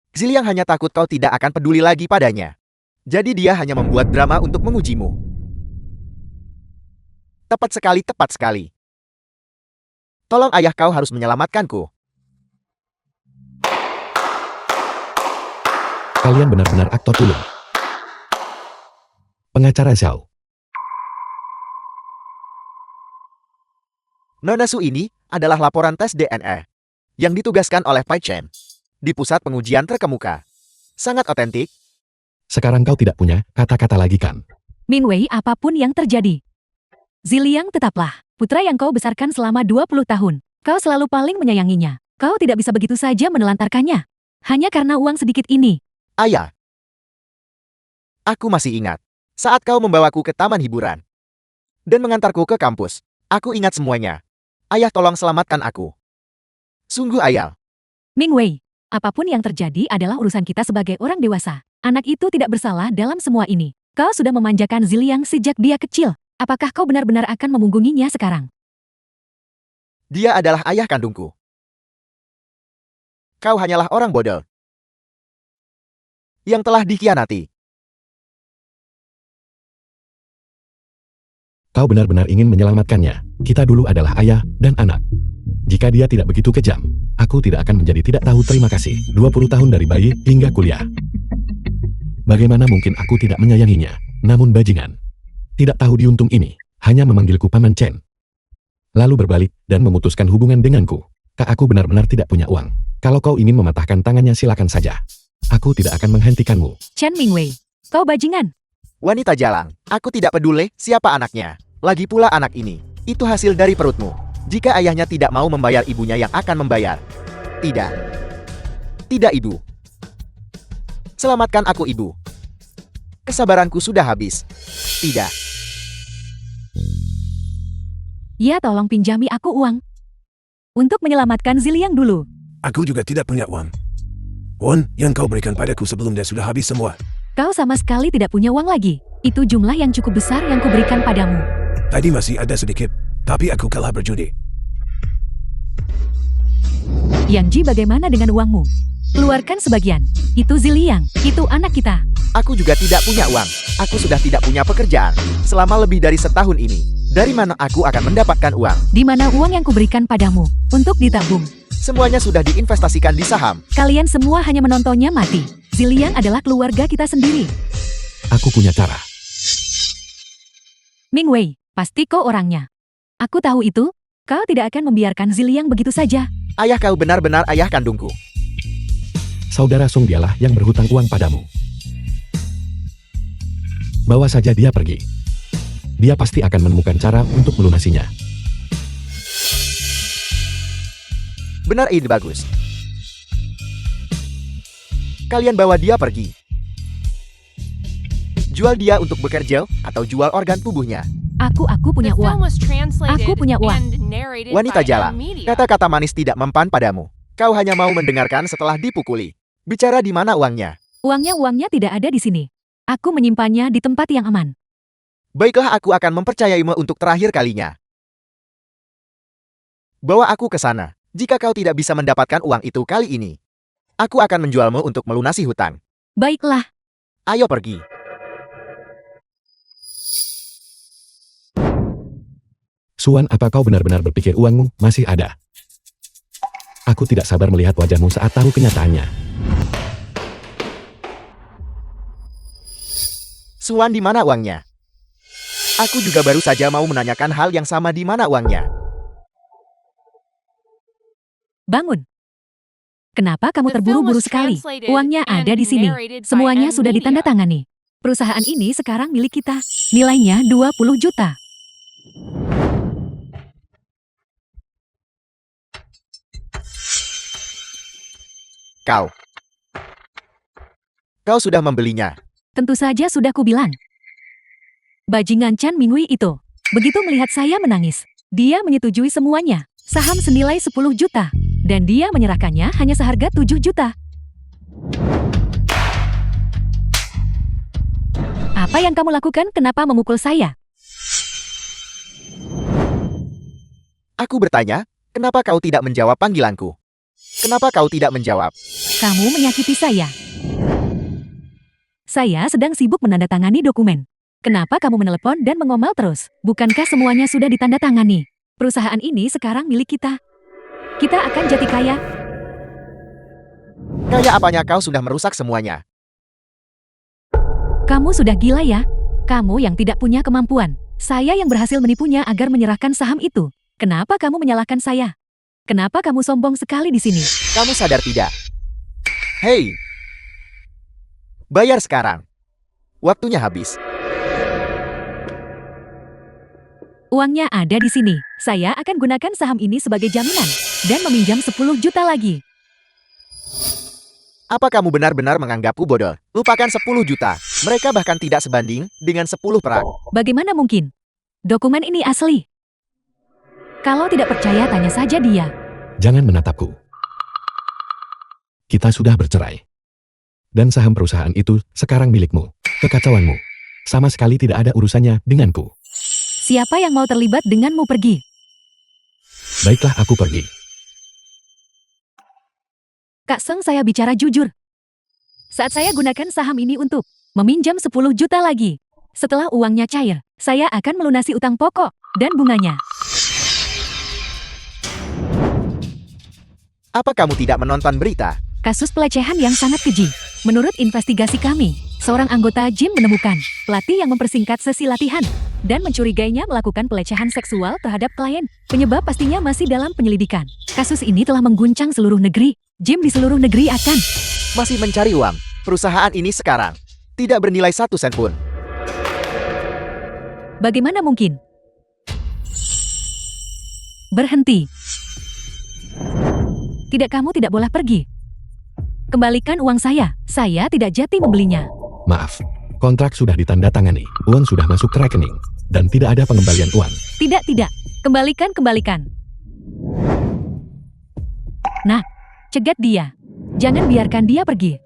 Ziliang hanya takut kau tidak akan peduli lagi padanya. Jadi dia hanya membuat drama untuk mengujimu. Tepat sekali, tepat sekali. Tolong ayah, kau harus menyelamatkanku. Kalian benar-benar aktor tulung. Pengacara Zhao. Nona Su ini adalah laporan tes DNA yang ditugaskan oleh Pai Chen di pusat pengujian terkemuka. Sangat otentik. Sekarang kau tidak punya kata-kata lagi kan? Mingwei, apapun yang terjadi, Ziliang tetaplah putra yang kau besarkan selama 20 tahun. Kau selalu paling menyayanginya. Kau tidak bisa begitu saja menelantarkannya. Hanya karena uang sedikit ini. Ayah. Aku masih ingat. Saat kau membawaku ke taman hiburan. Dan mengantarku ke kampus. Aku ingat semuanya. Ayah tolong selamatkan aku. Sungguh ayah. Ming Wei, apapun yang terjadi adalah urusan kita sebagai orang dewasa. Anak itu tidak bersalah dalam semua ini. Kau sudah memanjakan Ziliang sejak dia kecil. Apakah kau benar-benar akan memunggunginya sekarang? Dia adalah ayah kandungku. Kau hanyalah orang bodoh yang telah dikhianati. Kau benar-benar ingin menyelamatkannya. Kita dulu adalah ayah dan anak. Jika dia tidak begitu kejam, aku tidak akan menjadi tidak tahu terima kasih. 20 tahun dari bayi hingga kuliah. Bagaimana mungkin aku tidak menyayanginya? Namun bajingan tidak tahu diuntung ini, hanya memanggilku Paman Chen. Lalu berbalik dan memutuskan hubungan denganku. Kak, aku benar-benar tidak punya uang. Kalau kau ingin mematahkan tangannya silakan saja. Aku tidak akan menghentikanmu. Chen Mingwei, kau bajingan. Wanita jalang, aku tidak peduli siapa anaknya. Lagi pula anak ini, itu hasil dari perutmu. Jika ayahnya tidak mau membayar, ibunya yang akan membayar. Tidak. Tidak, ibu. Selamatkan aku, ibu. Kesabaranku sudah habis. Tidak. Ya, tolong pinjami aku uang. Untuk menyelamatkan Ziliang dulu. Aku juga tidak punya uang. Uang yang kau berikan padaku sebelum dia sudah habis semua. Kau sama sekali tidak punya uang lagi. Itu jumlah yang cukup besar yang kuberikan padamu. Tadi masih ada sedikit, tapi aku kalah berjudi. Yang Ji, bagaimana dengan uangmu? Keluarkan sebagian. Itu Ziliang, itu anak kita. Aku juga tidak punya uang. Aku sudah tidak punya pekerjaan selama lebih dari setahun ini. Dari mana aku akan mendapatkan uang? Di mana uang yang kuberikan padamu untuk ditabung? Semuanya sudah diinvestasikan di saham. Kalian semua hanya menontonnya mati. Ziliang adalah keluarga kita sendiri. Aku punya cara. Ming Wei, pasti kau orangnya. Aku tahu itu. Kau tidak akan membiarkan Ziliang begitu saja. Ayah kau benar-benar ayah kandungku. Saudara Song dialah yang berhutang uang padamu. Bawa saja dia pergi. Dia pasti akan menemukan cara untuk melunasinya. Benar, ide bagus. Kalian bawa dia pergi. Jual dia untuk bekerja atau jual organ tubuhnya. Aku punya The film uang. was translated Aku punya uang. and narrated Wanita by jalang, Media. kata-kata manis tidak mempan padamu. Kau hanya mau mendengarkan setelah dipukuli. Bicara di mana uangnya? Uangnya tidak ada di sini. Aku menyimpannya di tempat yang aman. Baiklah, aku akan mempercayaimu untuk terakhir kalinya. Bawa aku ke sana. Jika kau tidak bisa mendapatkan uang itu kali ini, aku akan menjualmu untuk melunasi hutang. Baiklah, Ayo pergi. Suan, apa kau benar-benar berpikir uangmu masih ada? Aku tidak sabar melihat wajahmu saat tahu kenyataannya. Suan, di mana uangnya? Aku juga baru saja mau menanyakan hal yang sama, di mana uangnya? bangun. Kenapa kamu The film terburu-buru was sekali? translated Uangnya and ada di sini. narrated by Semuanya sudah Media. ditandatangani. Perusahaan ini sekarang milik kita. Nilainya 20 juta. Kau sudah membelinya. Tentu saja sudah kubilang. Bajingan Chan Mingwei itu. Begitu melihat saya menangis, dia menyetujui semuanya. Saham senilai 10 juta. Dan dia menyerahkannya hanya seharga 7 juta. Apa yang kamu lakukan? Kenapa memukul saya? Aku bertanya, kenapa kau tidak menjawab panggilanku? Kenapa kau tidak menjawab? Kamu menyakiti saya. Saya sedang sibuk menandatangani dokumen. Kenapa kamu menelepon dan mengomel terus? Bukankah semuanya sudah ditandatangani? Perusahaan ini sekarang milik kita. Kita akan jadi kaya. Kayak apanya kau sudah merusak semuanya? Kamu sudah gila ya? Kamu yang tidak punya kemampuan. Saya yang berhasil menipunya agar menyerahkan saham itu. Kenapa kamu menyalahkan saya? Kenapa kamu sombong sekali di sini? Kamu sadar tidak? Hei! Bayar sekarang. Waktunya habis. Uangnya ada di sini. Saya akan gunakan saham ini sebagai jaminan. Dan meminjam 10 juta lagi. Apa kamu benar-benar menganggapku bodoh? Lupakan 10 juta. Mereka bahkan tidak sebanding dengan 10 perak. Bagaimana mungkin? Dokumen ini asli. Kalau tidak percaya, tanya saja dia. Jangan menatapku. Kita sudah bercerai. Dan saham perusahaan itu sekarang milikmu. Kekacauanmu sama sekali tidak ada urusannya denganku. Siapa yang mau terlibat denganmu pergi? Baiklah, aku pergi. Kak Seng, saya bicara jujur. Saat saya gunakan saham ini untuk meminjam 10 juta lagi. Setelah uangnya cair, saya akan melunasi utang pokok dan bunganya. Apa kamu tidak menonton berita? Kasus pelecehan yang sangat keji. Menurut investigasi kami, seorang anggota gym menemukan pelatih yang mempersingkat sesi latihan dan mencurigainya melakukan pelecehan seksual terhadap klien. Penyebab pastinya masih dalam penyelidikan. Kasus ini telah mengguncang seluruh negeri. Gym di seluruh negeri akan Masih mencari uang. Perusahaan ini sekarang tidak bernilai 1 sen pun. bagaimana mungkin? Berhenti. Tidak, kamu tidak boleh pergi. Kembalikan uang saya. Saya tidak jati membelinya. Maaf, kontrak sudah ditandatangani, uang sudah masuk ke rekening, dan tidak ada pengembalian uang. Tidak, tidak. Kembalikan. Nah, cegat dia. Jangan biarkan dia pergi.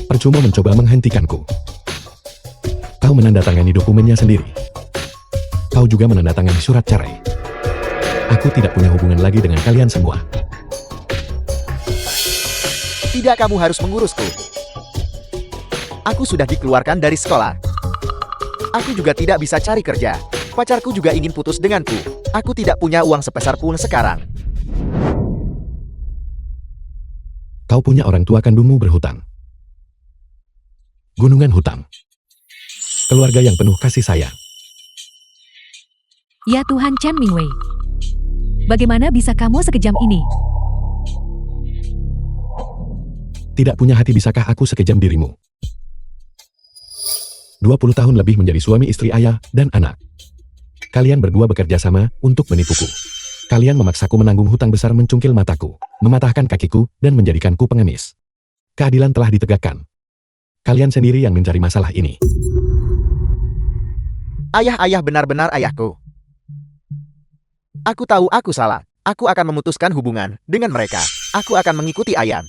Percuma mencoba menghentikanku. Kau menandatangani dokumennya sendiri. Kau juga menandatangani surat cerai. Aku tidak punya hubungan lagi dengan kalian semua. Tidak, kamu harus mengurusku. Aku sudah dikeluarkan dari sekolah. Aku juga tidak bisa cari kerja. Pacarku juga ingin putus denganku. Aku tidak punya uang sepeser pun sekarang. Kau punya orang tua kandungmu berhutang. Gunungan hutang. Keluarga yang penuh kasih sayang. Ya Tuhan, Chen Mingwei. Bagaimana bisa kamu sekejam ini? Tidak punya hati, bisakah aku sekejam dirimu? 20 tahun lebih menjadi suami istri, ayah, dan anak. Kalian berdua bekerja sama untuk menipuku. Kalian memaksaku menanggung hutang besar, mencungkil mataku, mematahkan kakiku, dan menjadikanku pengemis. Keadilan telah ditegakkan. Kalian sendiri yang mencari masalah ini. Ayah benar-benar ayahku. Aku tahu aku salah. Aku akan memutuskan hubungan dengan mereka. Aku akan mengikuti ayah.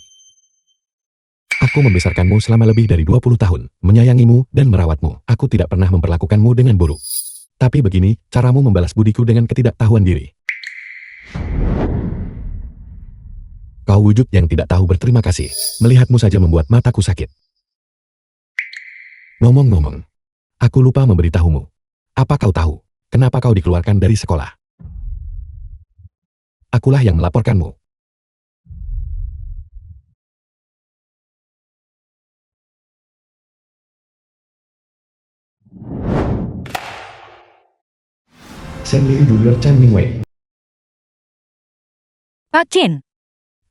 Aku membesarkanmu selama lebih dari 20 tahun, menyayangimu dan merawatmu. Aku tidak pernah memperlakukanmu dengan buruk. Tapi begini, caramu membalas budiku dengan ketidaktahuan diri. Kau wujud yang tidak tahu berterima kasih. Melihatmu saja membuat mataku sakit. Ngomong-ngomong, aku lupa memberitahumu. Apa kau tahu, kenapa kau dikeluarkan dari sekolah? Akulah yang melaporkanmu. Sen Lily Junior Chen Mingwei. Pak Chen,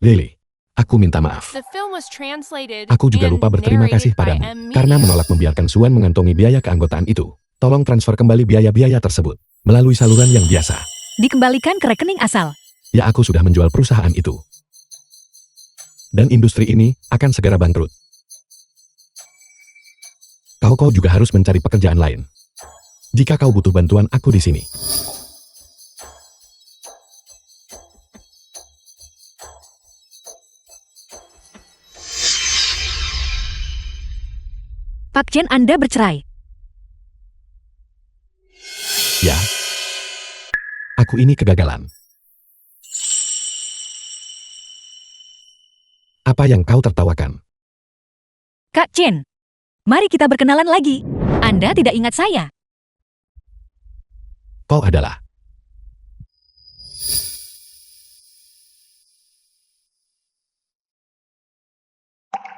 Lily, aku minta maaf. The film was translated Aku juga and lupa berterima kasih narrated by padamu M. karena menolak membiarkan Suan mengantongi biaya keanggotaan itu. Tolong transfer kembali biaya-biaya tersebut melalui saluran yang biasa. dikembalikan ke rekening asal. Ya, aku sudah menjual perusahaan itu. Dan industri ini akan segera bangkrut. Kau juga harus mencari pekerjaan lain. Jika kau butuh bantuan aku di sini. Pak Chen, Anda bercerai. Ya. Aku ini kegagalan. Apa yang kau tertawakan? Kak Chen, mari kita berkenalan lagi. Anda tidak ingat saya. Kau adalah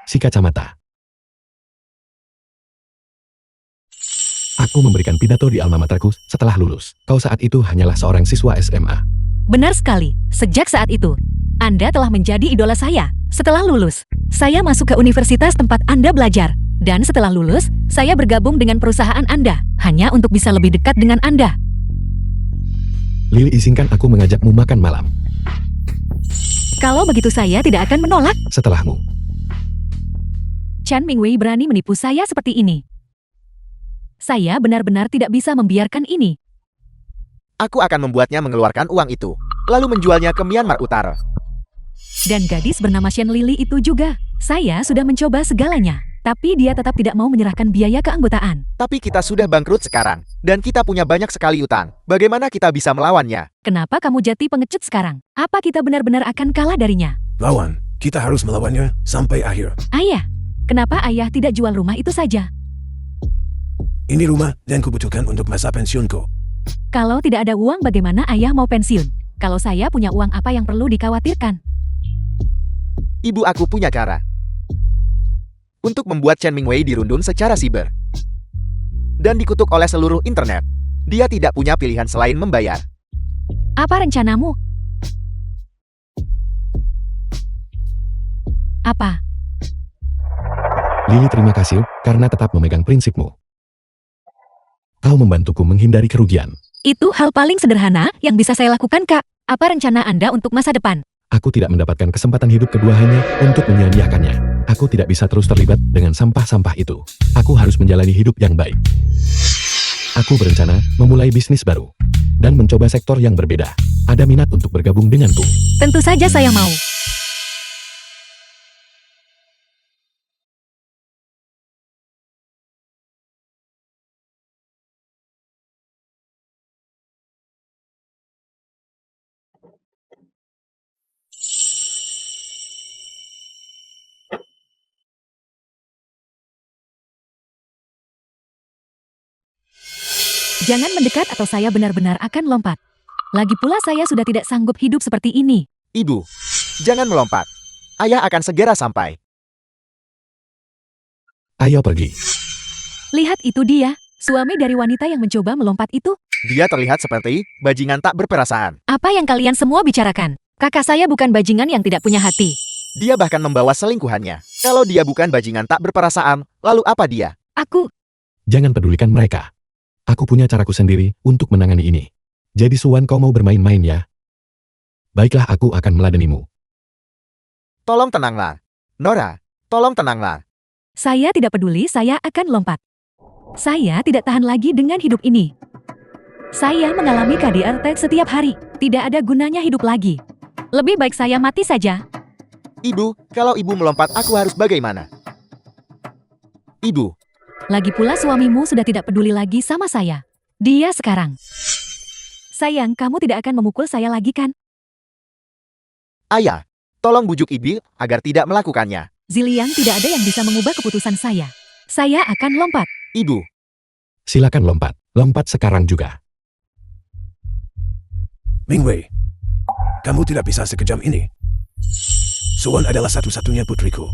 si kacamata. Aku memberikan pidato di alma materku setelah lulus. Kau saat itu hanyalah seorang siswa SMA. Benar sekali. Sejak saat itu, Anda telah menjadi idola saya. Setelah lulus, saya masuk ke universitas tempat Anda belajar. Dan setelah lulus, saya bergabung dengan perusahaan Anda, hanya untuk bisa lebih dekat dengan Anda. Lily, izinkan aku mengajakmu makan malam Kalau begitu saya tidak akan menolak. setelahmu. Chen Mingwei berani menipu saya seperti ini. Saya benar-benar tidak bisa membiarkan ini. Aku akan membuatnya mengeluarkan uang itu, lalu menjualnya ke Myanmar Utara. Dan gadis bernama Shen Lily itu juga. Saya sudah mencoba segalanya, tapi dia tetap tidak mau menyerahkan biaya keanggotaan. Tapi kita sudah bangkrut sekarang, dan kita punya banyak sekali utang. Bagaimana kita bisa melawannya? Kenapa kamu jati pengecut sekarang? Apa kita benar-benar akan kalah darinya? Lawan, kita harus melawannya sampai akhir. Ayah, kenapa ayah tidak jual rumah itu saja? Ini rumah yang kubutuhkan untuk masa pensiunku. Kalau tidak ada uang bagaimana ayah mau pensiun? Kalau saya punya uang apa yang perlu dikhawatirkan? Ibu aku punya cara untuk membuat Chen Mingwei dirundung secara siber dan dikutuk oleh seluruh internet. Dia tidak punya pilihan selain membayar. Apa rencanamu? Apa? Lily, terima kasih karena tetap memegang prinsipmu. Kau membantuku menghindari kerugian. Itu hal paling sederhana yang bisa saya lakukan, Kak. Apa rencana Anda untuk masa depan? Aku tidak mendapatkan kesempatan hidup kedua hanya untuk menyia-nyiakannya. Aku tidak bisa terus terlibat dengan sampah-sampah itu. Aku harus menjalani hidup yang baik. Aku berencana memulai bisnis baru dan mencoba sektor yang berbeda. Ada minat untuk bergabung denganku? Tentu saja saya mau. Jangan mendekat atau saya benar-benar akan lompat. Lagi pula saya sudah tidak sanggup hidup seperti ini. Ibu, jangan melompat. Ayah akan segera sampai. Ayo pergi. Lihat itu dia, suami dari wanita yang mencoba melompat itu. Dia terlihat seperti bajingan tak berperasaan. Apa yang kalian semua bicarakan? Kakak saya bukan bajingan yang tidak punya hati. Dia bahkan membawa selingkuhannya. Kalau dia bukan bajingan tak berperasaan, lalu apa dia? Aku, Jangan pedulikan mereka. Aku punya caraku sendiri untuk menangani ini. Jadi Suan, kau mau bermain-main ya? Baiklah, aku akan meladenimu. Tolong tenanglah. Nora, tolong tenanglah. saya tidak peduli, saya akan lompat. Saya tidak tahan lagi dengan hidup ini. Saya mengalami KDRT setiap hari. Tidak ada gunanya hidup lagi. Lebih baik saya mati saja. Ibu, kalau ibu melompat aku harus bagaimana? Ibu, Lagi pula suamimu sudah tidak peduli lagi sama saya. Dia sekarang. Sayang, kamu tidak akan memukul saya lagi kan? ayah, tolong bujuk ibu agar tidak melakukannya. Ziliang, tidak ada yang bisa mengubah keputusan saya. Saya akan lompat. Ibu, Silakan lompat. Lompat sekarang juga. Mingwei, kamu tidak bisa sekejam ini. Suan adalah satu-satunya putriku.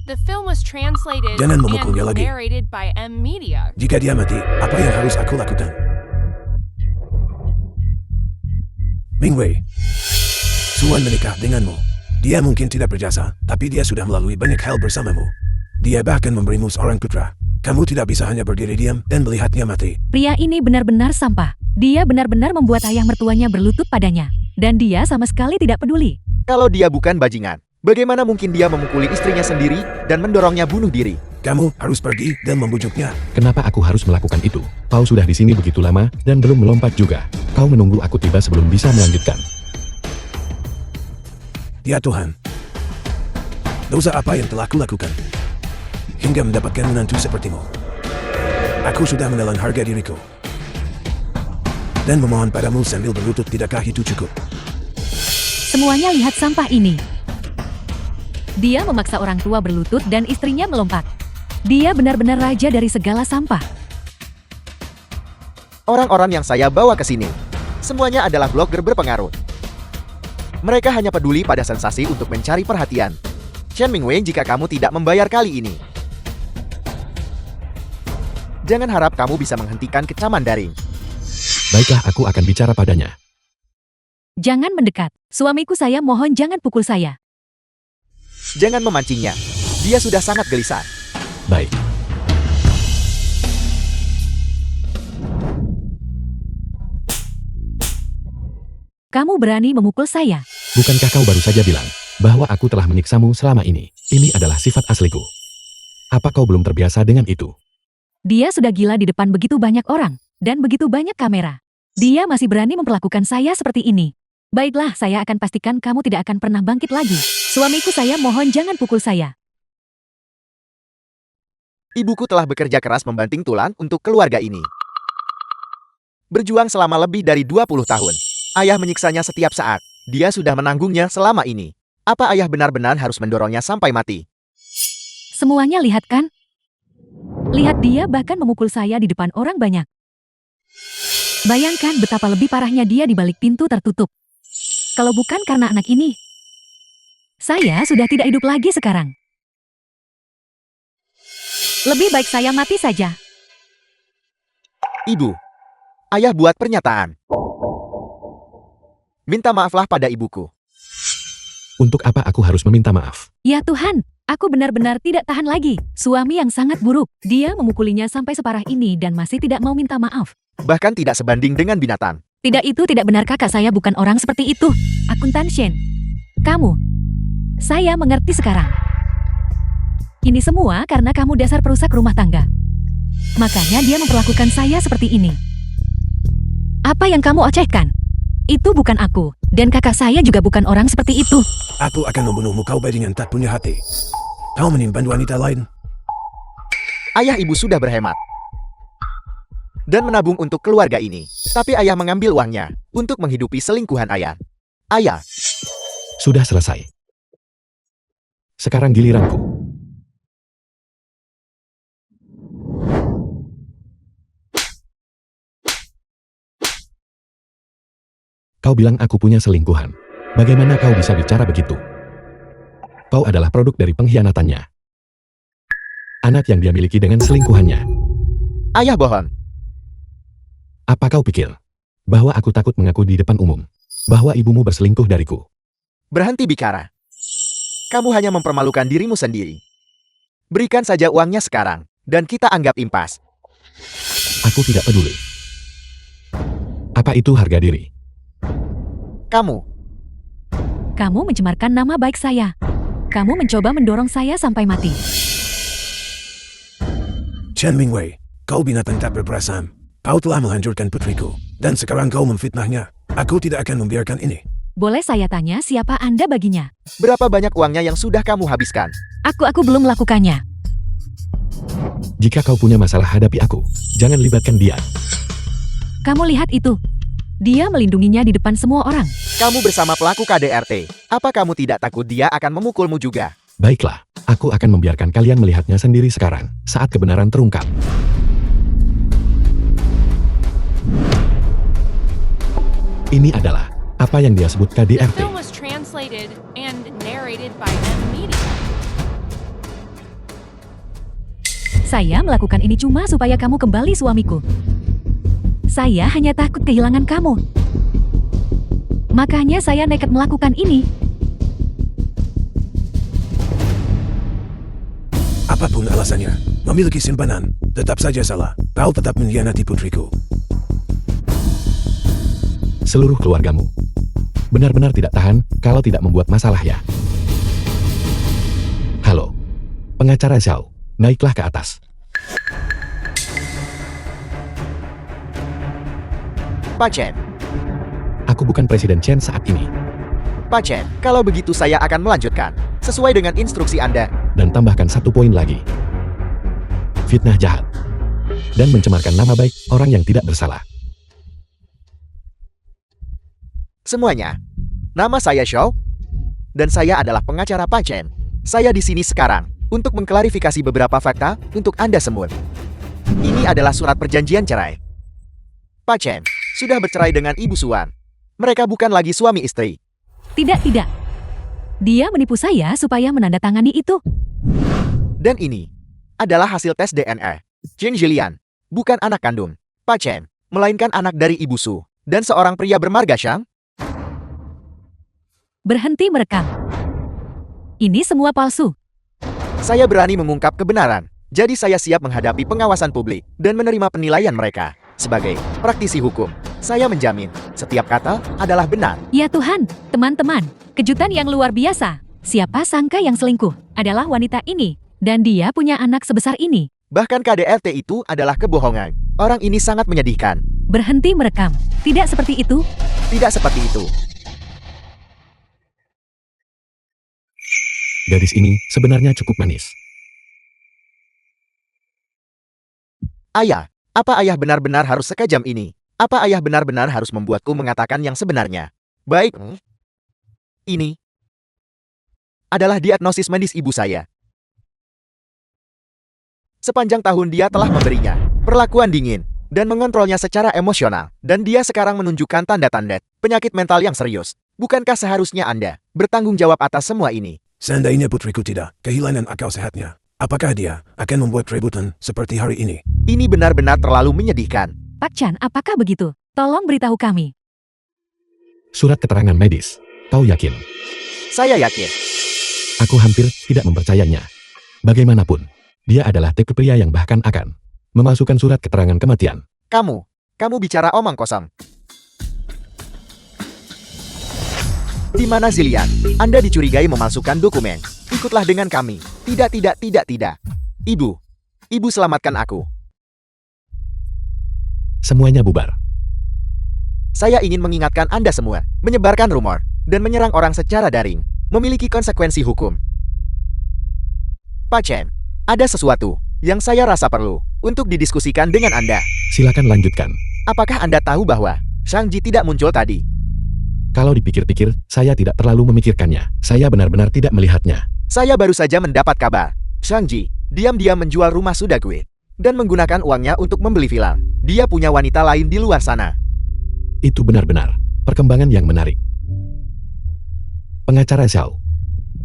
The film was translated Jangan and memukulnya lagi. narrated by M Media. Jika dia mati, apa yang harus aku lakukan? Mingwei, Suan menikah denganmu. Dia mungkin tidak berjasa, tapi dia sudah melalui banyak hal bersamamu. Dia bahkan memberimu seorang putra. Kamu tidak bisa hanya berdiri diam dan melihatnya mati. Pria ini benar-benar sampah. Dia benar-benar membuat ayah mertuanya berlutut padanya. Dan dia sama sekali tidak peduli. kalau dia bukan bajingan, bagaimana mungkin dia memukuli istrinya sendiri dan mendorongnya bunuh diri? Kamu harus pergi dan membujuknya. Kenapa aku harus melakukan itu? Kau sudah di sini begitu lama dan belum melompat juga. Kau menunggu aku tiba sebelum bisa melanjutkan. Ya Tuhan, dosa apa yang telah kulakukan hingga mendapatkan menantu sepertimu? Aku sudah menelan harga diriku dan memohon padamu sambil berlutut, tidakkah itu cukup? Semuanya lihat sampah ini. Dia memaksa orang tua berlutut dan istrinya melompat. Dia benar-benar raja dari segala sampah. Orang-orang yang saya bawa ke sini, semuanya adalah blogger berpengaruh. Mereka hanya peduli pada sensasi untuk mencari perhatian. Chen Mingwei, jika kamu tidak membayar kali ini, jangan harap kamu bisa menghentikan kecaman daring. Baiklah, aku akan bicara padanya. Jangan mendekat. Suamiku, saya mohon jangan pukul saya. Jangan memancingnya. Dia sudah sangat gelisah. Baik. Kamu berani memukul saya. Bukankah kau baru saja bilang bahwa aku telah menyiksamu selama ini? Ini adalah sifat asliku. Apa kau belum terbiasa dengan itu? Dia sudah gila di depan begitu banyak orang, dan begitu banyak kamera. Dia masih berani memperlakukan saya seperti ini. Baiklah, saya akan pastikan kamu tidak akan pernah bangkit lagi. Suamiku, saya mohon jangan pukul saya. Ibuku telah bekerja keras membanting tulang untuk keluarga ini. Berjuang selama lebih dari 20 tahun. Ayah menyiksanya setiap saat. Dia sudah menanggungnya selama ini. Apa ayah benar-benar harus mendorongnya sampai mati? Semuanya lihat kan? Lihat, dia bahkan memukul saya di depan orang banyak. Bayangkan betapa lebih parahnya dia di balik pintu tertutup. Kalau bukan karena anak ini, saya sudah tidak hidup lagi sekarang. Lebih baik saya mati saja. Ibu, ayah buat pernyataan. Minta maaflah pada ibuku. Untuk apa aku harus meminta maaf? Ya Tuhan, aku benar-benar tidak tahan lagi. Suami yang sangat buruk. Dia memukulinya sampai separah ini dan masih tidak mau minta maaf. Bahkan tidak sebanding dengan binatang. Tidak, itu tidak benar. Kakak saya bukan orang seperti itu. Akuntan Shen. Kamu. Saya mengerti sekarang. Ini semua karena kamu dasar perusak rumah tangga. Makanya dia memperlakukan saya seperti ini. Apa yang kamu ocehkan? Itu bukan aku. Dan kakak saya juga bukan orang seperti itu. Aku akan membunuhmu, kau bajingan tak punya hati. Kau menimpan wanita lain. Ayah ibu sudah berhemat dan menabung untuk keluarga ini. Tapi ayah mengambil uangnya untuk menghidupi selingkuhan ayah. Ayah, Sudah selesai. Sekarang giliranku. Kau bilang aku punya selingkuhan. Bagaimana kau bisa bicara begitu? Kau adalah produk dari pengkhianatannya. Anak yang dia miliki dengan selingkuhannya. ayah bohong. Apa kau pikir? Bahwa aku takut mengaku di depan umum. Bahwa ibumu berselingkuh dariku. Berhenti bicara. Kamu hanya mempermalukan dirimu sendiri. Berikan saja uangnya sekarang, dan kita anggap impas. Aku tidak peduli. Apa itu harga diri? Kamu, Kamu mencemarkan nama baik saya. Kamu mencoba mendorong saya sampai mati. Chen Mingwei, kau binatang tak berperasaan. Kau telah menghancurkan putriku, dan sekarang kau memfitnahnya. Aku tidak akan membiarkan ini. Boleh saya tanya siapa Anda baginya? berapa banyak uangnya yang sudah kamu habiskan? Aku belum melakukannya. Jika kau punya masalah hadapi aku. Jangan libatkan dia. Kamu lihat itu. Dia melindunginya di depan semua orang. Kamu bersama pelaku KDRT. Apa kamu tidak takut dia akan memukulmu juga? Baiklah, aku akan membiarkan kalian melihatnya sendiri sekarang, saat kebenaran terungkap. Ini adalah apa yang dia sebut The KDRT. film was translated and narrated by M Media. Saya melakukan ini cuma supaya kamu kembali suamiku. Saya hanya takut kehilangan kamu. Makanya saya nekat melakukan ini. Apapun alasannya, memiliki simpanan, tetap saja salah. Kau tetap mengkhianati putriku. Seluruh keluargamu benar-benar tidak tahan kalau tidak membuat masalah ya. Halo, pengacara Xiao, naiklah ke atas. Pak Chen, Aku bukan Presiden Chen saat ini. Pak Chen, kalau begitu saya akan melanjutkan. Sesuai dengan instruksi Anda. Dan tambahkan satu poin lagi. Fitnah jahat. Dan mencemarkan nama baik orang yang tidak bersalah. Semuanya. Nama saya Xiao, dan saya adalah pengacara Pak Chen. Saya di sini sekarang untuk mengklarifikasi beberapa fakta untuk Anda semua. Ini adalah surat perjanjian cerai. Pak Chen sudah bercerai dengan Ibu Suan. Mereka bukan lagi suami istri. Tidak. Dia menipu saya supaya menandatangani itu. Dan ini adalah hasil tes DNA. Jin Jilian bukan anak kandung Pak Chen, melainkan anak dari Ibu Su dan seorang pria bermarga Shang. Berhenti merekam. Ini semua palsu. Saya berani mengungkap kebenaran. Jadi saya siap menghadapi pengawasan publik dan menerima penilaian mereka. Sebagai praktisi hukum, saya menjamin setiap kata adalah benar. Ya Tuhan, teman-teman, kejutan yang luar biasa. Siapa sangka yang selingkuh adalah wanita ini. Dan dia punya anak sebesar ini. Bahkan KDRT itu adalah kebohongan. Orang ini sangat menyedihkan. Berhenti merekam. Tidak seperti itu. Tidak seperti itu. Gadis ini sebenarnya cukup manis. Ayah, apa ayah benar-benar harus sekejam ini? Apa ayah benar-benar harus membuatku mengatakan yang sebenarnya? Baik. Ini adalah diagnosis medis ibu saya. Sepanjang tahun dia telah memberinya perlakuan dingin dan mengontrolnya secara emosional. Dan dia sekarang menunjukkan tanda-tanda penyakit mental yang serius. Bukankah seharusnya Anda bertanggung jawab atas semua ini? Seandainya putriku tidak kehilangan akal sehatnya, apakah dia akan membuat keributan seperti hari ini? Ini benar-benar terlalu menyedihkan. Pak Chan, apakah begitu? Tolong beritahu kami. Surat keterangan medis. Kau yakin? Saya yakin. Aku hampir tidak mempercayainya. Bagaimanapun, dia adalah tipe pria yang bahkan akan memasukkan surat keterangan kematian. Kamu bicara omong kosong. Di mana Zillian? Anda dicurigai memalsukan dokumen. Ikutlah dengan kami. Tidak. Ibu selamatkan aku. Semuanya bubar. Saya ingin mengingatkan Anda semua, menyebarkan rumor, dan menyerang orang secara daring, memiliki konsekuensi hukum. Pak Chen, ada sesuatu yang saya rasa perlu untuk didiskusikan dengan Anda. Silakan lanjutkan. Apakah Anda tahu bahwa Shang-Ji tidak muncul tadi? Kalau dipikir-pikir, saya tidak terlalu memikirkannya. Saya benar-benar tidak melihatnya. Saya baru saja mendapat kabar. Shang-Ji diam-diam menjual rumah Sudagwe dan menggunakan uangnya untuk membeli villa. Dia punya wanita lain di luar sana. Itu benar-benar perkembangan yang menarik. Pengacara Xiao,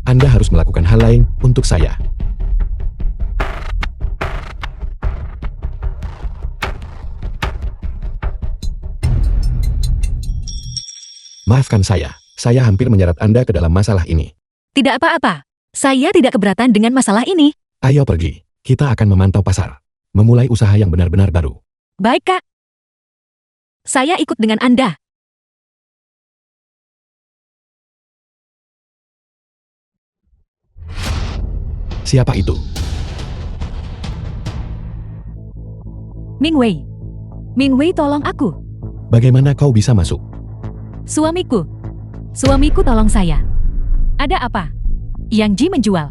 Anda harus melakukan hal lain untuk saya. Maafkan saya hampir menyeret Anda ke dalam masalah ini. Tidak apa-apa. Saya tidak keberatan dengan masalah ini. Ayo pergi, kita akan memantau pasar. Memulai usaha yang benar-benar baru. Baik, Kak. Saya ikut dengan Anda. Siapa itu? Ming Wei. Ming Wei, tolong aku. Bagaimana kau bisa masuk? Suamiku. Suamiku, tolong saya. Ada apa? Yang Ji menjual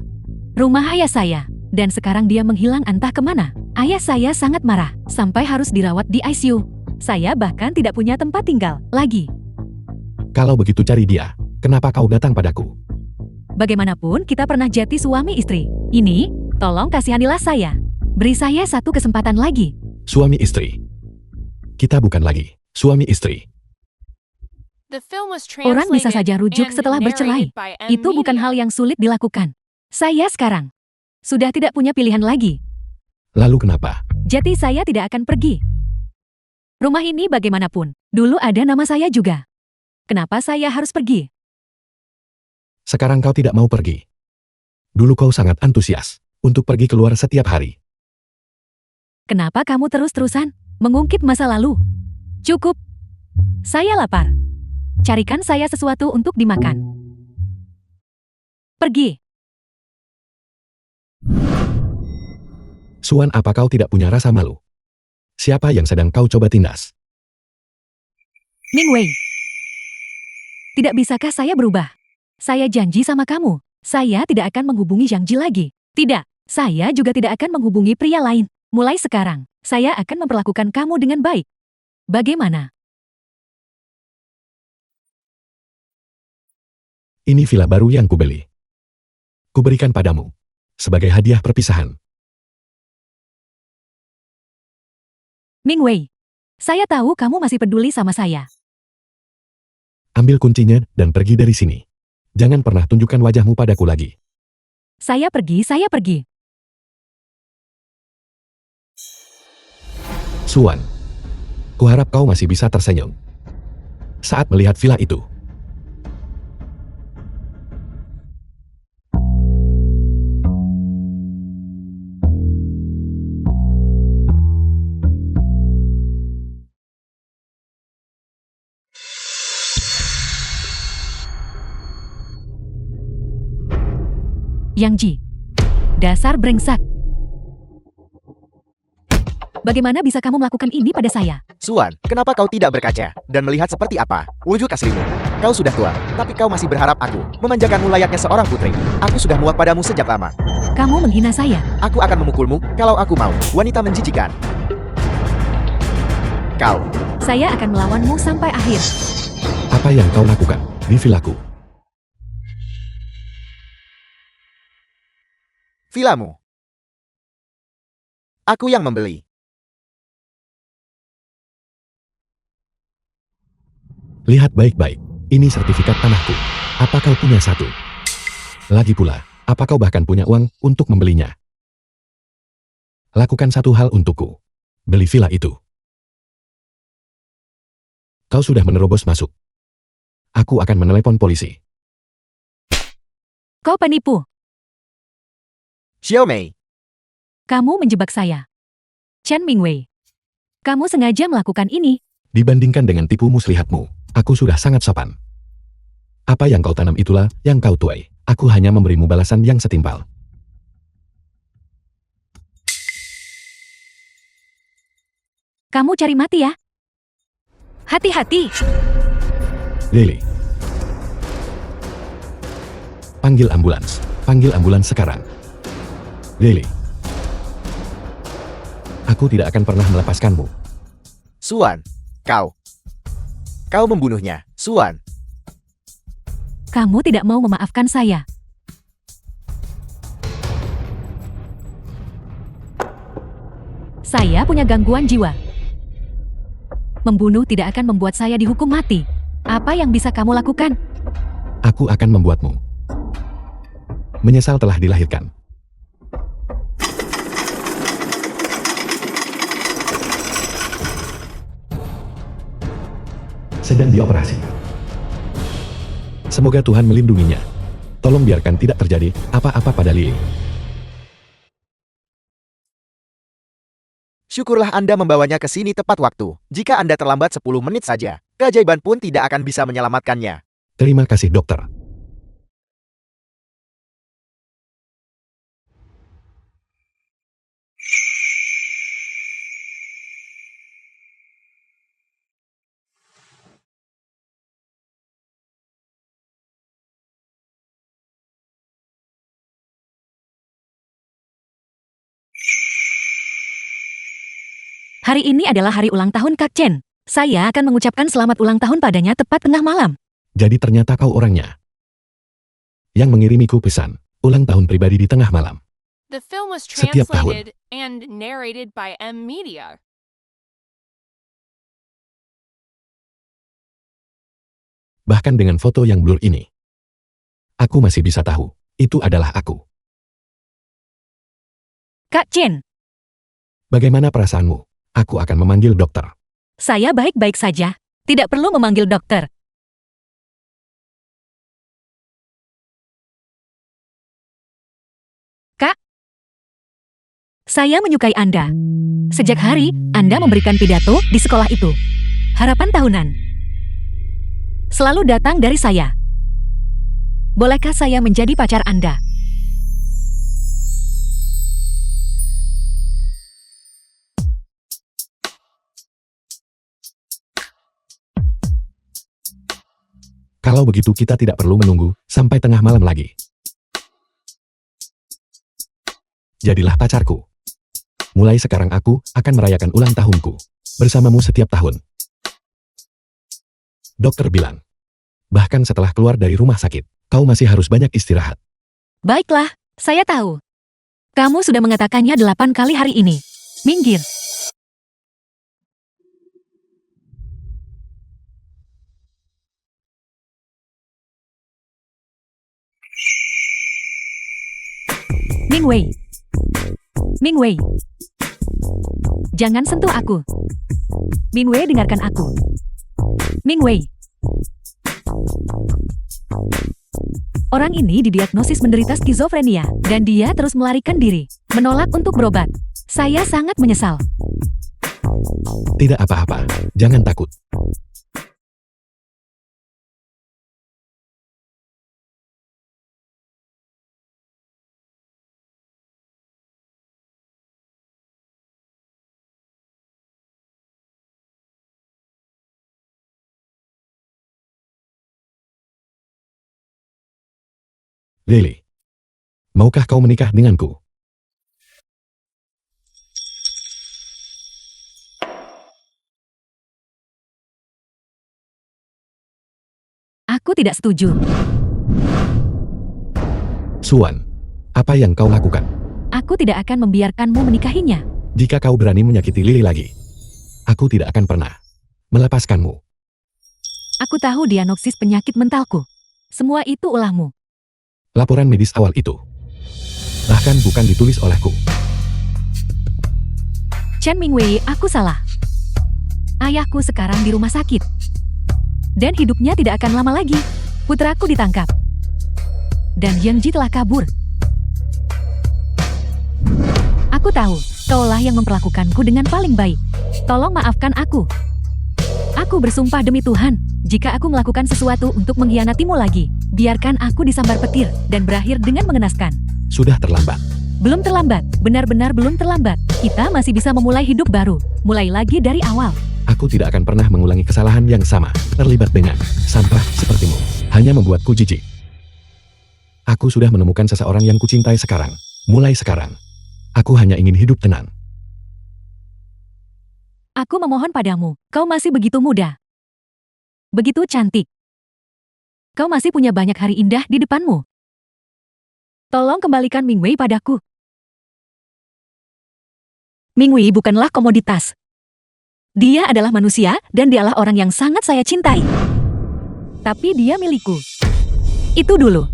rumah ayah saya. Dan sekarang dia menghilang entah kemana. Ayah saya sangat marah. Sampai harus dirawat di ICU. Saya bahkan tidak punya tempat tinggal lagi. Kalau begitu cari dia. Kenapa kau datang padaku? Bagaimanapun kita pernah jadi suami istri. Ini, tolong kasihanilah saya. Beri saya satu kesempatan lagi. Suami istri. Kita bukan lagi suami istri. The film was Orang bisa saja translated rujuk and setelah bercerai. narrated by M. Itu bukan Media. hal yang sulit dilakukan. Saya sekarang sudah tidak punya pilihan lagi. Lalu kenapa? Jadi saya tidak akan pergi. Rumah ini bagaimanapun, dulu ada nama saya juga. Kenapa saya harus pergi? Sekarang kau tidak mau pergi. Dulu kau sangat antusias untuk pergi keluar setiap hari. Kenapa kamu terus-terusan mengungkit masa lalu? Cukup. Saya lapar. Carikan saya sesuatu untuk dimakan. Pergi. Suan, apa kau tidak punya rasa malu? Siapa yang sedang kau coba tindas? Ming Wei. Tidak bisakah saya berubah? Saya janji sama kamu, saya tidak akan menghubungi Zhang Ji lagi. Tidak, saya juga tidak akan menghubungi pria lain. Mulai sekarang, saya akan memperlakukan kamu dengan baik. Bagaimana? Ini villa baru yang kubeli. Kuberikan padamu sebagai hadiah perpisahan. Ming Wei, saya tahu kamu masih peduli sama saya. Ambil kuncinya dan pergi dari sini. Jangan pernah tunjukkan wajahmu padaku lagi. Saya pergi, saya pergi. Suan, kuharap kau masih bisa tersenyum saat melihat villa itu. Yang Ji, Dasar brengsek. Bagaimana bisa kamu melakukan ini pada saya? Suan, kenapa kau tidak berkaca dan melihat seperti apa wujud aslimu? Kau sudah tua, tapi kau masih berharap aku memanjakanmu layaknya seorang putri. Aku sudah muak padamu sejak lama. Kamu menghina saya. Aku akan memukulmu kalau aku mau. Wanita menjijikan. Kau. Saya akan melawanmu sampai akhir. Apa yang kau lakukan di vilaku? Vilamu. Aku yang membeli. Lihat baik-baik, ini sertifikat tanahku. Apa kau punya satu? Lagi pula, apa kau bahkan punya uang untuk membelinya? Lakukan satu hal untukku. Beli villa itu. Kau sudah menerobos masuk. Aku akan menelepon polisi. Kau penipu. Xiaomei. Kamu menjebak saya. Chen Mingwei. Kamu sengaja melakukan ini. Dibandingkan dengan tipu muslihatmu, aku sudah sangat sopan. Apa yang kau tanam itulah yang kau tuai. Aku hanya memberimu balasan yang setimpal. Kamu cari mati ya? Hati-hati. Lily. Panggil ambulans. Panggil ambulans sekarang. Lily. Aku tidak akan pernah melepaskanmu. Suan. Kau. Kau membunuhnya. Suan. Kamu tidak mau memaafkan saya. Saya punya gangguan jiwa. Membunuh tidak akan membuat saya dihukum mati. Apa yang bisa kamu lakukan? Aku akan membuatmu menyesal telah dilahirkan. Sedang dioperasi. Semoga Tuhan melindunginya. Tolong biarkan tidak terjadi apa-apa pada Lily. Syukurlah Anda membawanya ke sini tepat waktu. Jika Anda terlambat 10 menit saja, keajaiban pun tidak akan bisa menyelamatkannya. Terima kasih dokter. Hari ini adalah hari ulang tahun Kak Chen. Saya akan mengucapkan selamat ulang tahun padanya tepat tengah malam. Jadi ternyata kau orangnya yang mengirimiku pesan ulang tahun pribadi di tengah malam. The film was Setiap tahun. translated and narrated by M Media. Bahkan dengan foto yang blur ini, aku masih bisa tahu, itu adalah aku. Kak Chen, Bagaimana perasaanmu? Aku akan memanggil dokter. saya baik-baik saja. Tidak perlu memanggil dokter. Kak, saya menyukai Anda. Sejak hari Anda memberikan pidato di sekolah itu. Harapan tahunan. Selalu datang dari saya. Bolehkah saya menjadi pacar Anda? Kalau begitu kita tidak perlu menunggu sampai tengah malam lagi. Jadilah pacarku. Mulai sekarang aku akan merayakan ulang tahunku bersamamu setiap tahun. Dokter bilang, bahkan setelah keluar dari rumah sakit, kau masih harus banyak istirahat. Baiklah, saya tahu. Kamu sudah mengatakannya 8 kali hari ini. Minggir. Mingwei. Mingwei. Jangan sentuh aku. Mingwei, dengarkan aku. Mingwei. Orang ini didiagnosis menderita skizofrenia, dan dia terus melarikan diri, menolak untuk berobat. Saya sangat menyesal. Tidak apa-apa, jangan takut. Lily, maukah kau menikah denganku? Aku tidak setuju. Suan, apa yang kau lakukan? Aku tidak akan membiarkanmu menikahinya. Jika kau berani menyakiti Lily lagi, aku tidak akan pernah melepaskanmu. Aku tahu diagnosis penyakit mentalku. Semua itu ulahmu. Laporan medis awal itu bahkan bukan ditulis olehku. Chen Mingwei, aku salah. Ayahku sekarang di rumah sakit. Dan hidupnya tidak akan lama lagi. Putraku ditangkap. Dan Yang Ji telah kabur. Aku tahu, kaulah yang memperlakukanku dengan paling baik. Tolong maafkan aku. Aku bersumpah demi Tuhan, jika aku melakukan sesuatu untuk mengkhianatimu lagi, biarkan aku disambar petir dan berakhir dengan mengenaskan. Sudah terlambat. Belum terlambat, benar-benar belum terlambat. Kita masih bisa memulai hidup baru, mulai lagi dari awal. Aku tidak akan pernah mengulangi kesalahan yang sama. Terlibat dengan sampah sepertimu hanya membuatku jijik. Aku sudah menemukan seseorang yang kucintai sekarang. Mulai sekarang, aku hanya ingin hidup tenang. Aku memohon padamu, kau masih begitu muda. Begitu cantik. Kau masih punya banyak hari indah di depanmu. Tolong kembalikan Mingwei padaku. Mingwei bukanlah komoditas. Dia adalah manusia dan dialah orang yang sangat saya cintai. Tapi dia milikku. Itu dulu.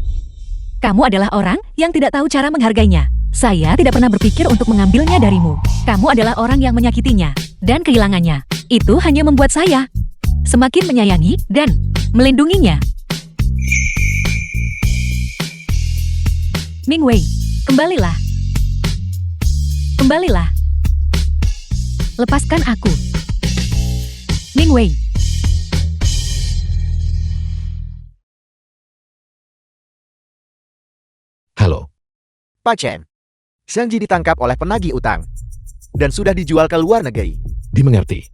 Kamu adalah orang yang tidak tahu cara menghargainya. Saya tidak pernah berpikir untuk mengambilnya darimu. Kamu adalah orang yang menyakitinya dan kehilangannya. Itu hanya membuat saya semakin menyayangi dan melindunginya. Mingwei, kembalilah. Kembalilah. Lepaskan aku. Mingwei. Halo, Pak Chen, Shang Ji ditangkap oleh penagih utang dan sudah dijual ke luar negeri. dimengerti.